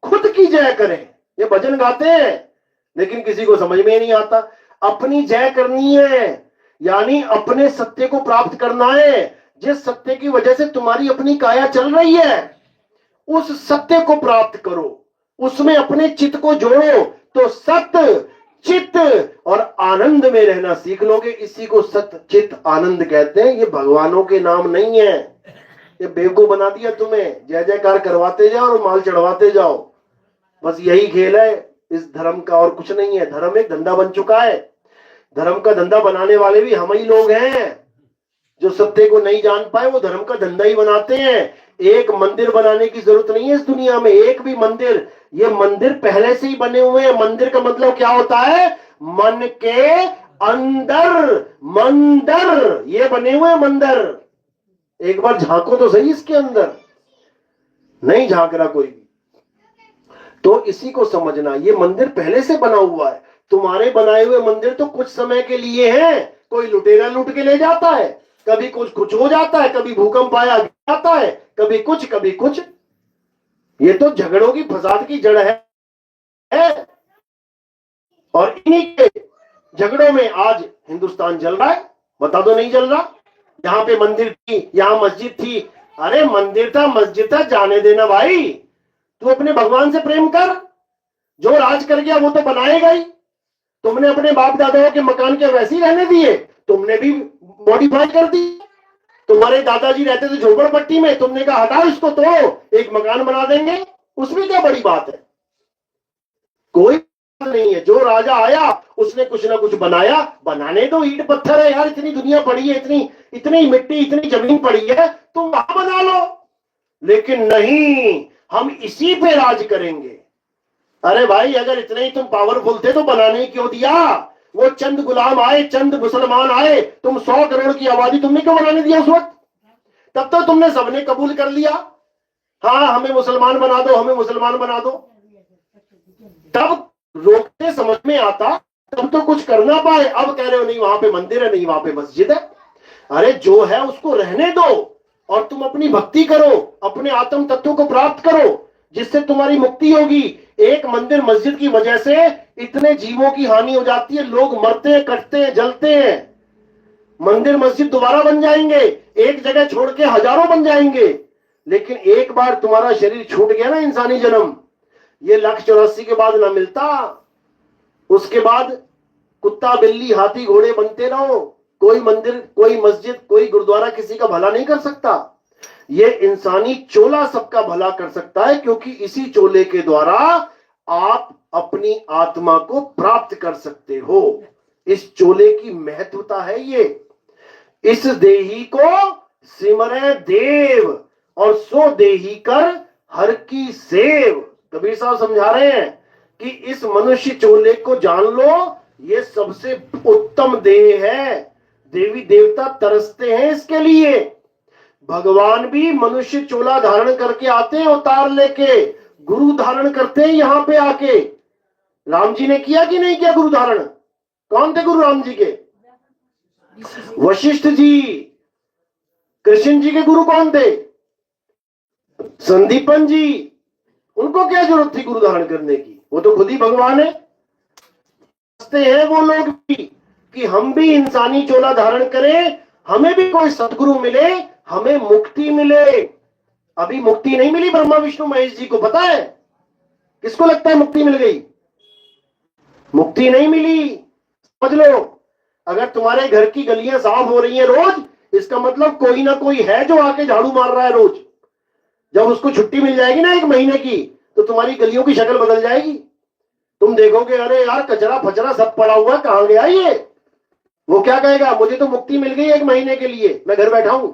खुद की जय करें, ये भजन गाते हैं, लेकिन किसी को समझ में नहीं आता। अपनी जय करनी है, यानी अपने सत्य को प्राप्त करना है। जिस सत्य की वजह से तुम्हारी अपनी काया चल रही है, उस सत्य को प्राप्त करो, उसमें अपने चित्त को जोड़ो, तो सत्य, चित्त और आनंद में रहना सीख लोगे। इसी को सत्य चित्त आनंद कहते हैं। ये भगवानों के नाम नहीं है, ये बेवकूफ बना दिया तुम्हें, जय जयकार करवाते जाओ और माल चढ़वाते जाओ, बस यही खेल है इस धर्म का, और कुछ नहीं है। धर्म एक धंधा बन चुका है। धर्म का धंधा बनाने वाले भी हम ही लोग हैं। जो सत्य को नहीं जान पाए वो धर्म का धंधा ही बनाते हैं। एक मंदिर बनाने की जरूरत नहीं है इस दुनिया में, एक भी मंदिर। ये मंदिर पहले से ही बने हुए हैं। मंदिर का मतलब क्या होता है? मन के अंदर मंदिर, ये बने हुए मंदिर। एक बार झांको तो सही इसके अंदर, नहीं झांक रहा कोई भी। तो इसी को समझना, ये मंदिर पहले से बना हुआ है। तुम्हारे बनाए हुए मंदिर तो कुछ समय के लिए हैं। कोई लुटेरा लूट के ले जाता है, कभी कुछ हो जाता है, कभी भूकंप आया जाता है, कभी कुछ। ये तो झगड़ों की, फसाद की जड़ है। और इन्हीं के झगड़ों में आज हिंदुस्तान जल रहा है। बता दो नहीं जल रहा? यहाँ पे मंदिर थी, यहाँ मस्जिद थी। अरे मंदिर था, मस्जिद था, जाने देना भाई। तू अपने भगवान से प्रेम कर। जो राज कर गया वो तो बनाएगा ही। तुमने अपने बाप दादाओं के मकान के वैसे ही रहने दिए, तुमने भी मॉडिफाई कर दी। तुम्हारे दादाजी रहते थे झोपड़पट्टी में, तुमने कहा हटाओ इसको, तो एक मकान बना देंगे, उसमें क्या बड़ी बात है? कोई बात नहीं है। जो राजा आया उसने कुछ ना कुछ बनाया, बनाने दो। ईंट पत्थर है यार, इतनी दुनिया पड़ी है, इतनी मिट्टी, इतनी जमीन पड़ी है, तुम वहां बना लो। लेकिन नहीं, हम इसी पे राज करेंगे। अरे भाई, अगर इतने ही तुम पावरफुल थे तो बनाने क्यों दिया? वो चंद गुलाम आए, चंद मुसलमान आए, तुम 100 करोड़ की आबादी, तुमने क्यों बनाने दिया उस वक्त? तब तो तुमने सबने कबूल कर लिया, हाँ हमें मुसलमान बना दो, हमें मुसलमान बना दो। तब रोकते समझ में आता, तब तो कुछ करना पाए। अब कह रहे हो नहीं वहां पे मंदिर है, नहीं वहां पे मस्जिद है। अरे जो है उसको रहने दो और तुम अपनी भक्ति करो, अपने आत्म तत्व को प्राप्त करो, जिससे तुम्हारी मुक्ति होगी। एक मंदिर मस्जिद की वजह से इतने जीवों की हानि हो जाती है, लोग मरते हैं, कटते हैं, जलते हैं। मंदिर मस्जिद दोबारा बन जाएंगे, एक जगह छोड़ के हजारों बन जाएंगे। लेकिन एक बार तुम्हारा शरीर छूट गया ना, इंसानी जन्म, ये 184 के बाद ना मिलता। उसके बाद कुत्ता बिल्ली हाथी घोड़े बनते रहो, कोई मंदिर, कोई मस्जिद, कोई गुरुद्वारा किसी का भला नहीं कर सकता। ये इंसानी चोला सबका भला कर सकता है, क्योंकि इसी चोले के द्वारा आप अपनी आत्मा को प्राप्त कर सकते हो। इस चोले की महत्वता है ये। इस देही को सिमरे देव और सो देही कर हर की सेव। कबीर साहब समझा रहे हैं कि इस मनुष्य चोले को जान लो, ये सबसे उत्तम देह है। देवी देवता तरसते हैं इसके लिए। भगवान भी मनुष्य चोला धारण करके आते हैं, अवतार लेके गुरु धारण करते हैं यहां पे आके। राम जी ने किया कि नहीं किया गुरु धारण? कौन थे गुरु राम जी के? वशिष्ठ जी। कृष्ण जी के गुरु कौन थे? संदीपन जी। उनको क्या जरूरत थी गुरु धारण करने की? वो तो खुद ही भगवान है। हैं वो लोग भी कि हम भी इंसानी चोला धारण करें, हमें भी कोई सदगुरु मिले, हमें मुक्ति मिले। अभी मुक्ति नहीं मिली ब्रह्मा विष्णु महेश जी को, पता है? किसको लगता है मुक्ति मिल गई? मुक्ति नहीं मिली। समझ लो, अगर तुम्हारे घर की गलियां साफ हो रही हैं रोज, इसका मतलब कोई ना कोई है जो आके झाड़ू मार रहा है रोज। जब उसको छुट्टी मिल जाएगी ना 1 महीने की, तो तुम्हारी गलियों की शक्ल बदल जाएगी। तुम देखोगे अरे यार कचरा फचरा सब पड़ा हुआ, कहां गया ये? वो क्या कहेगा? मुझे तो मुक्ति मिल गई 1 महीने के लिए, मैं घर बैठा हूं।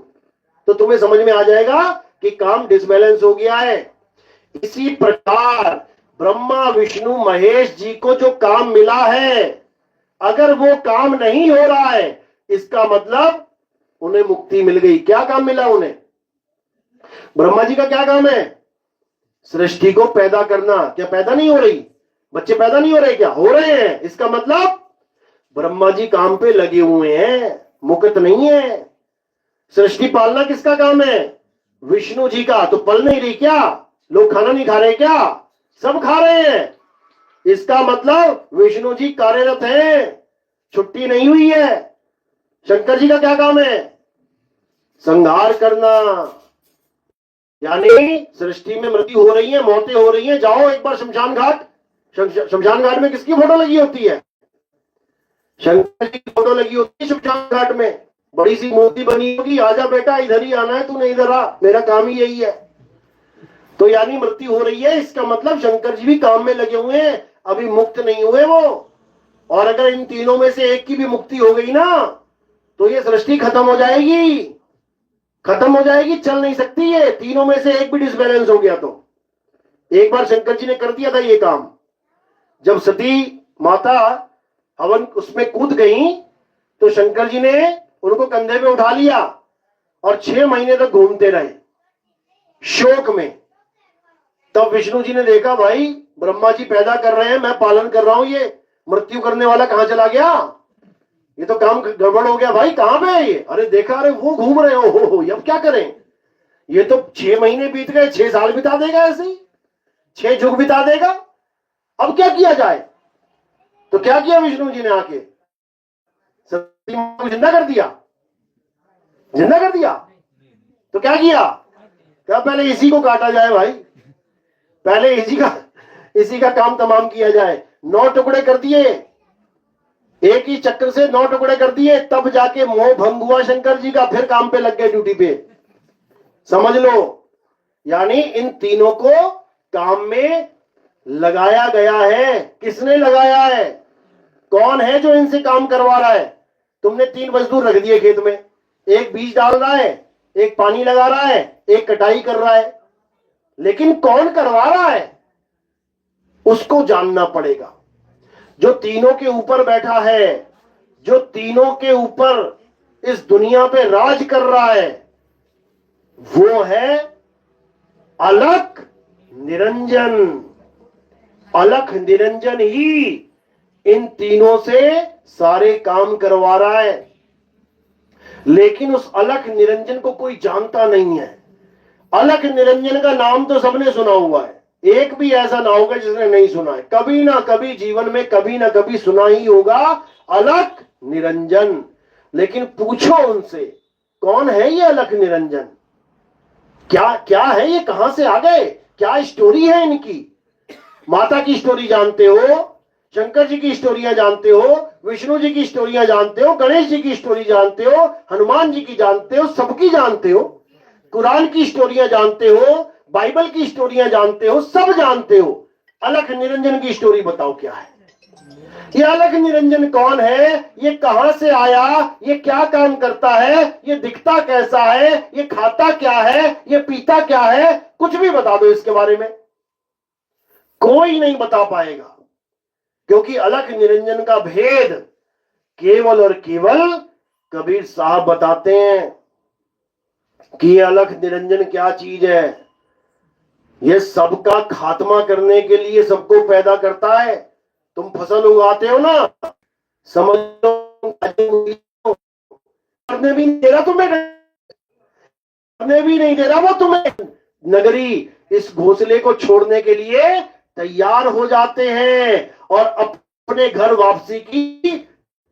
तो तुम्हें समझ में आ जाएगा कि काम डिसबैलेंस हो गया है। इसी प्रकार ब्रह्मा विष्णु महेश जी को जो काम मिला है, अगर वो काम नहीं हो रहा है, इसका मतलब उन्हें मुक्ति मिल गई। क्या काम मिला उन्हें? ब्रह्मा जी का क्या काम है? सृष्टि को पैदा करना। क्या पैदा नहीं हो रही? बच्चे पैदा नहीं हो रहे? क्या हो रहे हैं। इसका मतलब ब्रह्मा जी काम पे लगे हुए हैं, मुक्त नहीं है। सृष्टि पालना किसका काम है? विष्णु जी का। तो पल नहीं रही क्या? लोग खाना नहीं खा रहे क्या? सब खा रहे हैं। इसका मतलब विष्णु जी कार्यरत हैं। छुट्टी नहीं हुई है। शंकर जी का क्या काम है? संहार करना। यानी सृष्टि में मृत्यु हो रही है, मौतें हो रही हैं, जाओ एक बार शमशान घाट। शमशान घाट में किसकी फोटो लगी होती है? शंकर जी की फोटो लगी होती है शमशान घाट में। बड़ी सी मूर्ति बनी होगी, आजा बेटा इधर ही आना है, तूने इधर आ, मेरा काम ही यही है। तो यानी मृत्यु हो रही है, इसका मतलब शंकर जी भी काम में लगे हुए हैं, अभी मुक्त नहीं हुए वो। और अगर इन तीनों में से एक की भी मुक्ति हो गई ना, तो ये सृष्टि खत्म हो जाएगी, खत्म हो जाएगी, चल नहीं सकती ये। तीनों में से एक भी डिसबैलेंस हो गया तो। एक बार शंकर जी ने कर दिया था ये काम। जब सती माता हवन उसमें कूद गई, तो शंकर जी ने उनको कंधे पे उठा लिया और 6 महीने तक घूमते रहे शोक में। तब विष्णु जी ने देखा, भाई ब्रह्मा जी पैदा कर रहे हैं, मैं पालन कर रहा हूं, ये मृत्यु करने वाला कहां चला गया? ये तो काम गड़बड़ हो गया भाई, कहां पे है ये? अरे देखा, अरे वो घूम रहे हो, अब क्या करें? ये तो 6 महीने बीत गए, 6 साल बिता देगा ऐसे ही, 6 युग बिता देगा। अब क्या किया जाए? तो क्या किया विष्णु जी ने आके? सती मां को जिंदा कर दिया, जिंदा कर दिया। तो क्या किया? क्या पहले इसी को काटा जाए भाई, पहले इसी का काम तमाम किया जाए। 9 टुकड़े कर दिए, एक ही चक्र से 9 टुकड़े कर दिए, तब जाके मोह भंग हुआ शंकर जी का, फिर काम पे लग गए, ड्यूटी पे। समझ लो, यानी इन तीनों को काम में लगाया गया है। किसने लगाया है? कौन है जो इनसे काम करवा रहा है? तुमने 3 मजदूर रख दिए खेत में, एक बीज डाल रहा है, एक पानी लगा रहा है, एक कटाई कर रहा है, लेकिन कौन करवा रहा है उसको जानना पड़ेगा। जो तीनों के ऊपर बैठा है, जो तीनों के ऊपर इस दुनिया पे राज कर रहा है, वो है अलख निरंजन। अलख निरंजन ही इन तीनों से सारे काम करवा रहा है। लेकिन उस अलख निरंजन को कोई जानता नहीं है। अलख निरंजन का नाम तो सबने सुना हुआ है, एक भी ऐसा ना होगा जिसने नहीं सुना है। कभी ना कभी जीवन में कभी ना कभी सुना ही होगा अलख निरंजन। लेकिन पूछो उनसे, कौन है ये अलख निरंजन? क्या क्या है ये? कहां से आ गए? क्या स्टोरी है इनकी? माता की स्टोरी जानते हो, शंकर जी की स्टोरियां जानते हो, विष्णु जी की स्टोरियां जानते हो, गणेश जी की स्टोरी जानते हो, हनुमान जी की जानते हो, सबकी जानते हो, कुरान की स्टोरियां जानते हो, बाइबल की स्टोरियां जानते हो, सब जानते हो। अलख निरंजन की स्टोरी बताओ क्या है? ये अलख निरंजन कौन है? ये कहां से आया? ये क्या काम करता है? ये दिखता कैसा है? ये खाता क्या है? ये पीता क्या है? कुछ भी बता दो इसके बारे में, कोई नहीं बता पाएगा। क्योंकि अलख निरंजन का भेद केवल और केवल कबीर साहब बताते हैं कि ये अलख निरंजन क्या चीज है। ये सबका खात्मा करने के लिए सबको पैदा करता है। तुम फसल उगाते हो ना, समझ लो करने भी नहीं दे रहा तुम्हें, करने भी नहीं दे रहा वो तुम्हें। नगरी इस घोंसले को छोड़ने के लिए तैयार हो जाते हैं और अपने घर वापसी की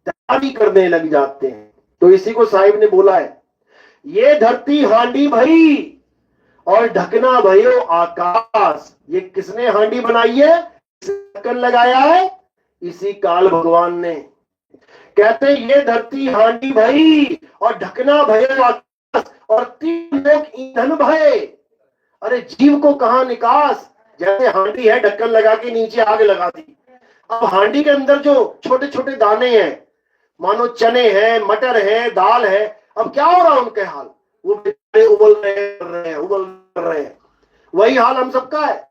तैयारी करने लग जाते हैं। तो इसी को साहिब ने बोला है, ये धरती हांडी भई और ढकना भयो आकाश। ये किसने हांडी बनाई है, ढक्कन लगाया है? इसी काल भगवान ने। कहते ये धरती हांडी भई और ढकना भयो आकाश और 3 लोग ईंधन भये। अरे जीव को कहां निकास? जैसे हांडी है, ढक्कन लगा के नीचे आग लगा दी। अब हांडी के अंदर जो छोटे छोटे दाने हैं, मानो चने हैं, मटर है, दाल है, अब क्या हो रहा है उनके हाल? वो बेचारे उबल रहे हैं। वही हाल हम सबका है।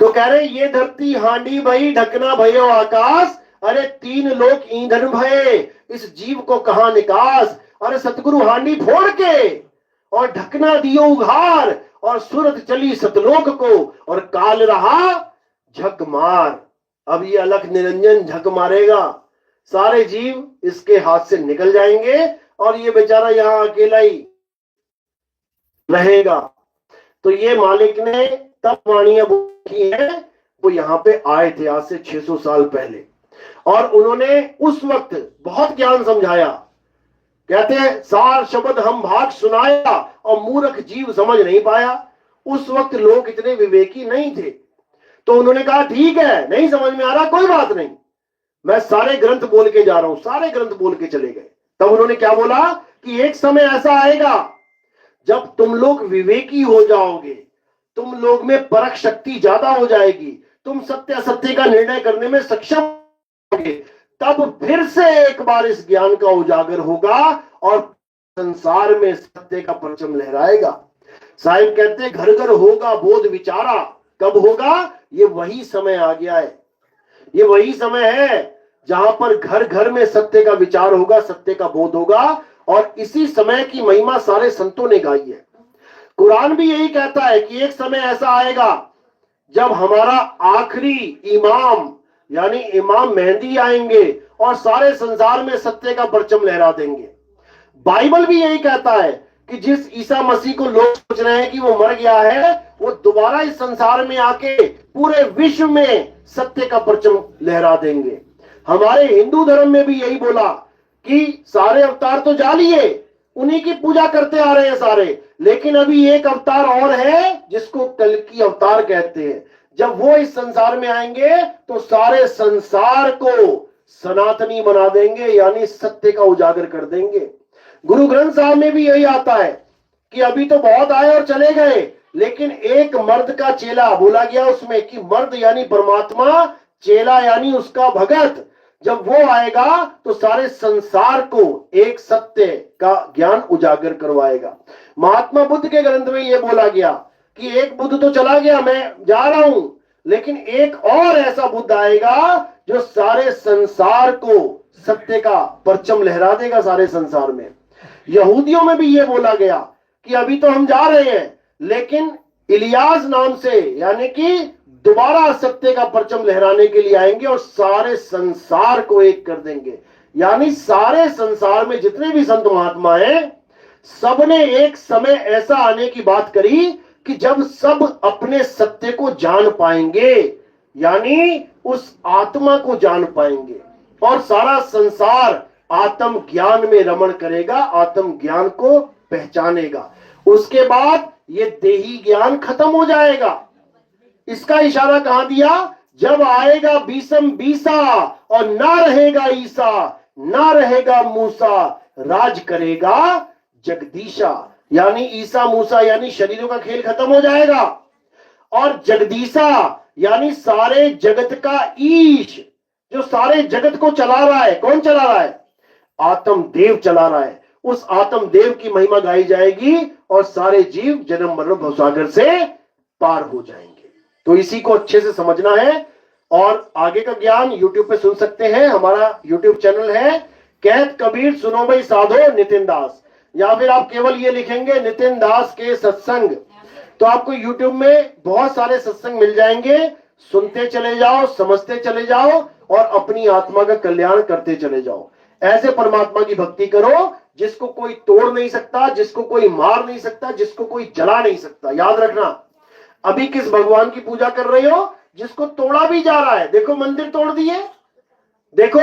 तो कह रहे ये धरती हांडी भई ढकना भयो आकाश, अरे 3 लोग ईंधन भये, इस जीव को कहां निकास। अरे सतगुरु हांडी फोड़ के और ढकना दियो उघार और सूरत चली सतलोक को और काल रहा झक मार। अब ये अलख निरंजन झक मारेगा, सारे जीव इसके हाथ से निकल जाएंगे और ये बेचारा यहां अकेला ही रहेगा। तो ये मालिक ने तब वाणियां की है, वो यहां पे आए थे आज से 600 साल पहले। और उन्होंने उस वक्त बहुत ज्ञान समझाया। कहते हैं सार शब्द हम भाग सुनाया और मूर्ख जीव समझ नहीं पाया। उस वक्त लोग इतने विवेकी नहीं थे, तो उन्होंने कहा ठीक है, नहीं समझ में आ रहा, कोई बात नहीं, मैं सारे ग्रंथ बोल के जा रहा हूं। सारे ग्रंथ बोल के चले गए। तब उन्होंने क्या बोला कि एक समय ऐसा आएगा जब तुम लोग विवेकी हो जाओगे, तुम लोग में परख शक्ति ज्यादा हो जाएगी, तुम सत्य असत्य का निर्णय करने में सक्षम होगे, तब फिर से एक बार इस ज्ञान का उजागर होगा और संसार में सत्य का परचम लहराएगा। साहिब कहते हैं घर घर होगा बोध विचारा। कब होगा? ये वही समय आ गया है, ये वही समय है जहां पर घर घर में सत्य का विचार होगा, सत्य का बोध होगा। और इसी समय की महिमा सारे संतों ने गाई है। कुरान भी यही कहता है कि एक समय ऐसा आएगा जब हमारा आखिरी इमाम यानी इमाम मेहदी आएंगे और सारे संसार में सत्य का परचम लहरा देंगे। बाइबल भी यही कहता है कि जिस ईसा मसीह को लोग सोच रहे हैं कि वो मर गया है, वो दोबारा इस संसार में आके पूरे विश्व में सत्य का परचम लहरा देंगे। हमारे हिंदू धर्म में भी यही बोला कि सारे अवतार तो जाली है, उन्हीं की पूजा करते आ रहे हैं सारे, लेकिन अभी एक अवतार और है जिसको कल्कि अवतार कहते हैं। जब वो इस संसार में आएंगे तो सारे संसार को सनातनी बना देंगे, यानी सत्य का उजागर कर देंगे। गुरु ग्रंथ साहब में भी यही आता है कि अभी तो बहुत आए और चले गए, लेकिन एक मर्द का चेला बोला गया उसमें कि मर्द यानी परमात्मा, चेला यानी उसका भगत, जब वो आएगा तो सारे संसार को एक सत्य का ज्ञान उजागर करवाएगा। महात्मा बुद्ध के ग्रंथ में ये बोला गया कि एक बुद्ध तो चला गया, मैं जा रहा हूं, लेकिन एक और ऐसा बुद्ध आएगा जो सारे संसार को सत्य का परचम लहरा देगा सारे संसार में। यहूदियों में भी ये बोला गया कि अभी तो हम जा रहे हैं, लेकिन इलियास नाम से यानी कि दोबारा सत्य का परचम लहराने के लिए आएंगे और सारे संसार को एक कर देंगे। यानी सारे संसार में जितने भी संत महात्मा हैं, सबने एक समय ऐसा आने की बात करी कि जब सब अपने सत्य को जान पाएंगे, यानी उस आत्मा को जान पाएंगे और सारा संसार आत्म ज्ञान में रमण करेगा, आत्म ज्ञान को पहचानेगा। उसके बाद ये देही ज्ञान खत्म हो जाएगा। इसका इशारा कहां दिया? जब आएगा बीसम बीसा और ना रहेगा ईसा, ना रहेगा मूसा, राज करेगा जगदीशा। यानी ईसा मूसा यानी शरीरों का खेल खत्म हो जाएगा और जगदीशा यानी सारे जगत का ईश, जो सारे जगत को चला रहा है। कौन चला रहा है? आत्म देव चला रहा है। उस आत्म देव की महिमा गाई जाएगी और सारे जीव जन्म मरण भवसागर से पार हो जाएंगे। तो इसी को अच्छे से समझना है और आगे का ज्ञान YouTube पे सुन सकते हैं। हमारा YouTube चैनल है कहत कबीर सुनो भाई साधो नितिन दास, या फिर आप केवल ये लिखेंगे नितिन दास के सत्संग, तो आपको YouTube में बहुत सारे सत्संग मिल जाएंगे। सुनते चले जाओ, समझते चले जाओ और अपनी आत्मा का कल्याण करते चले जाओ। ऐसे परमात्मा की भक्ति करो जिसको कोई तोड़ नहीं सकता, जिसको कोई मार नहीं सकता, जिसको कोई जला नहीं सकता। याद रखना, अभी किस भगवान की पूजा कर रहे हो जिसको तोड़ा भी जा रहा है। देखो मंदिर तोड़ दिए, देखो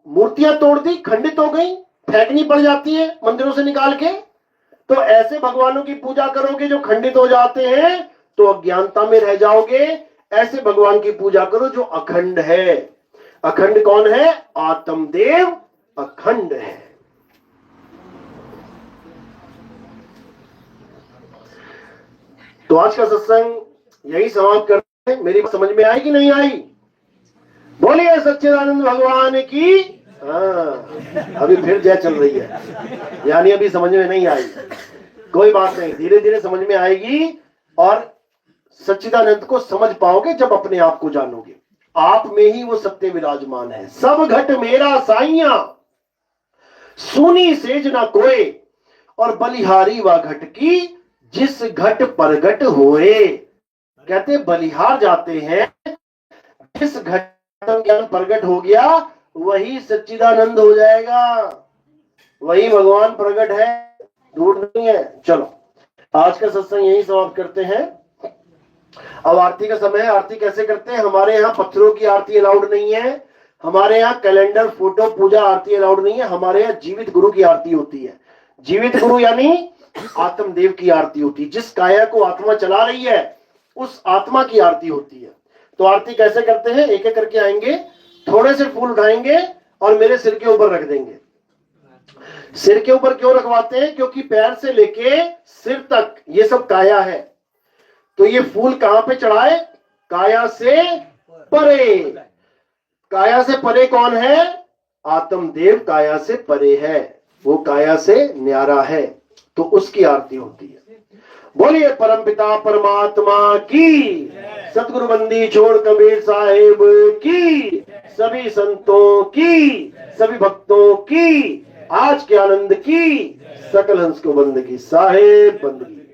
मूर्तियां तोड़ दी, खंडित हो गई, फेंकनी पड़ जाती है मंदिरों से निकाल के। तो ऐसे भगवानों की पूजा करोगे जो खंडित हो जाते हैं तो अज्ञानता में रह जाओगे। ऐसे भगवान की पूजा करो जो अखंड है। अखंड कौन है? आत्मदेव अखंड है। तो आज का सत्संग यही समाप्त करते हैं। मेरी बात समझ में आई कि नहीं आई? बोलिए सच्चिदानंद भगवान की। हाँ, अभी फिर जय चल रही है, यानी अभी समझ में नहीं आई। कोई बात नहीं, धीरे धीरे समझ में आएगी और सच्चिदानंद को समझ पाओगे जब अपने आप को जानोगे। आप में ही वो सत्य विराजमान है। सब घट मेरा साइया सुनी सेज ना कोय, और बलिहारी व घट की जिस घट परगट होए। कहते बलिहार जाते हैं, जिस घट ज्ञान प्रगट हो गया वही सच्चिदानंद हो जाएगा, वही भगवान प्रगट है, दूर नहीं है। चलो आज का सत्संग यही समाप्त करते हैं। अब आरती का समय है। आरती कैसे करते हैं? हमारे यहाँ पत्थरों की आरती अलाउड नहीं है, हमारे यहाँ कैलेंडर, फोटो, पूजा, आरती अलाउड नहीं है। हमारे यहाँ जीवित गुरु की आरती होती है। जीवित गुरु यानी आत्मदेव की आरती होती है। जिस काया को आत्मा चला रही है उस आत्मा की आरती होती है। तो आरती कैसे करते हैं? एक एक करके आएंगे, थोड़े से फूल उठाएंगे और मेरे सिर के ऊपर रख देंगे। सिर के ऊपर क्यों रखवाते हैं? क्योंकि पैर से लेके सिर तक ये सब काया है। तो ये फूल कहां पे चढ़ाए? काया से परे। काया से परे कौन है? आत्मदेव काया से परे है, वो काया से न्यारा है, तो उसकी आरती होती है। बोलिए परमपिता परमात्मा की, सतगुरु बंदी छोड़ कबीर साहिब की, सभी संतों की, सभी भक्तों की, आज के आनंद की, सकल हंस को बंदगी साहेब बंदगी।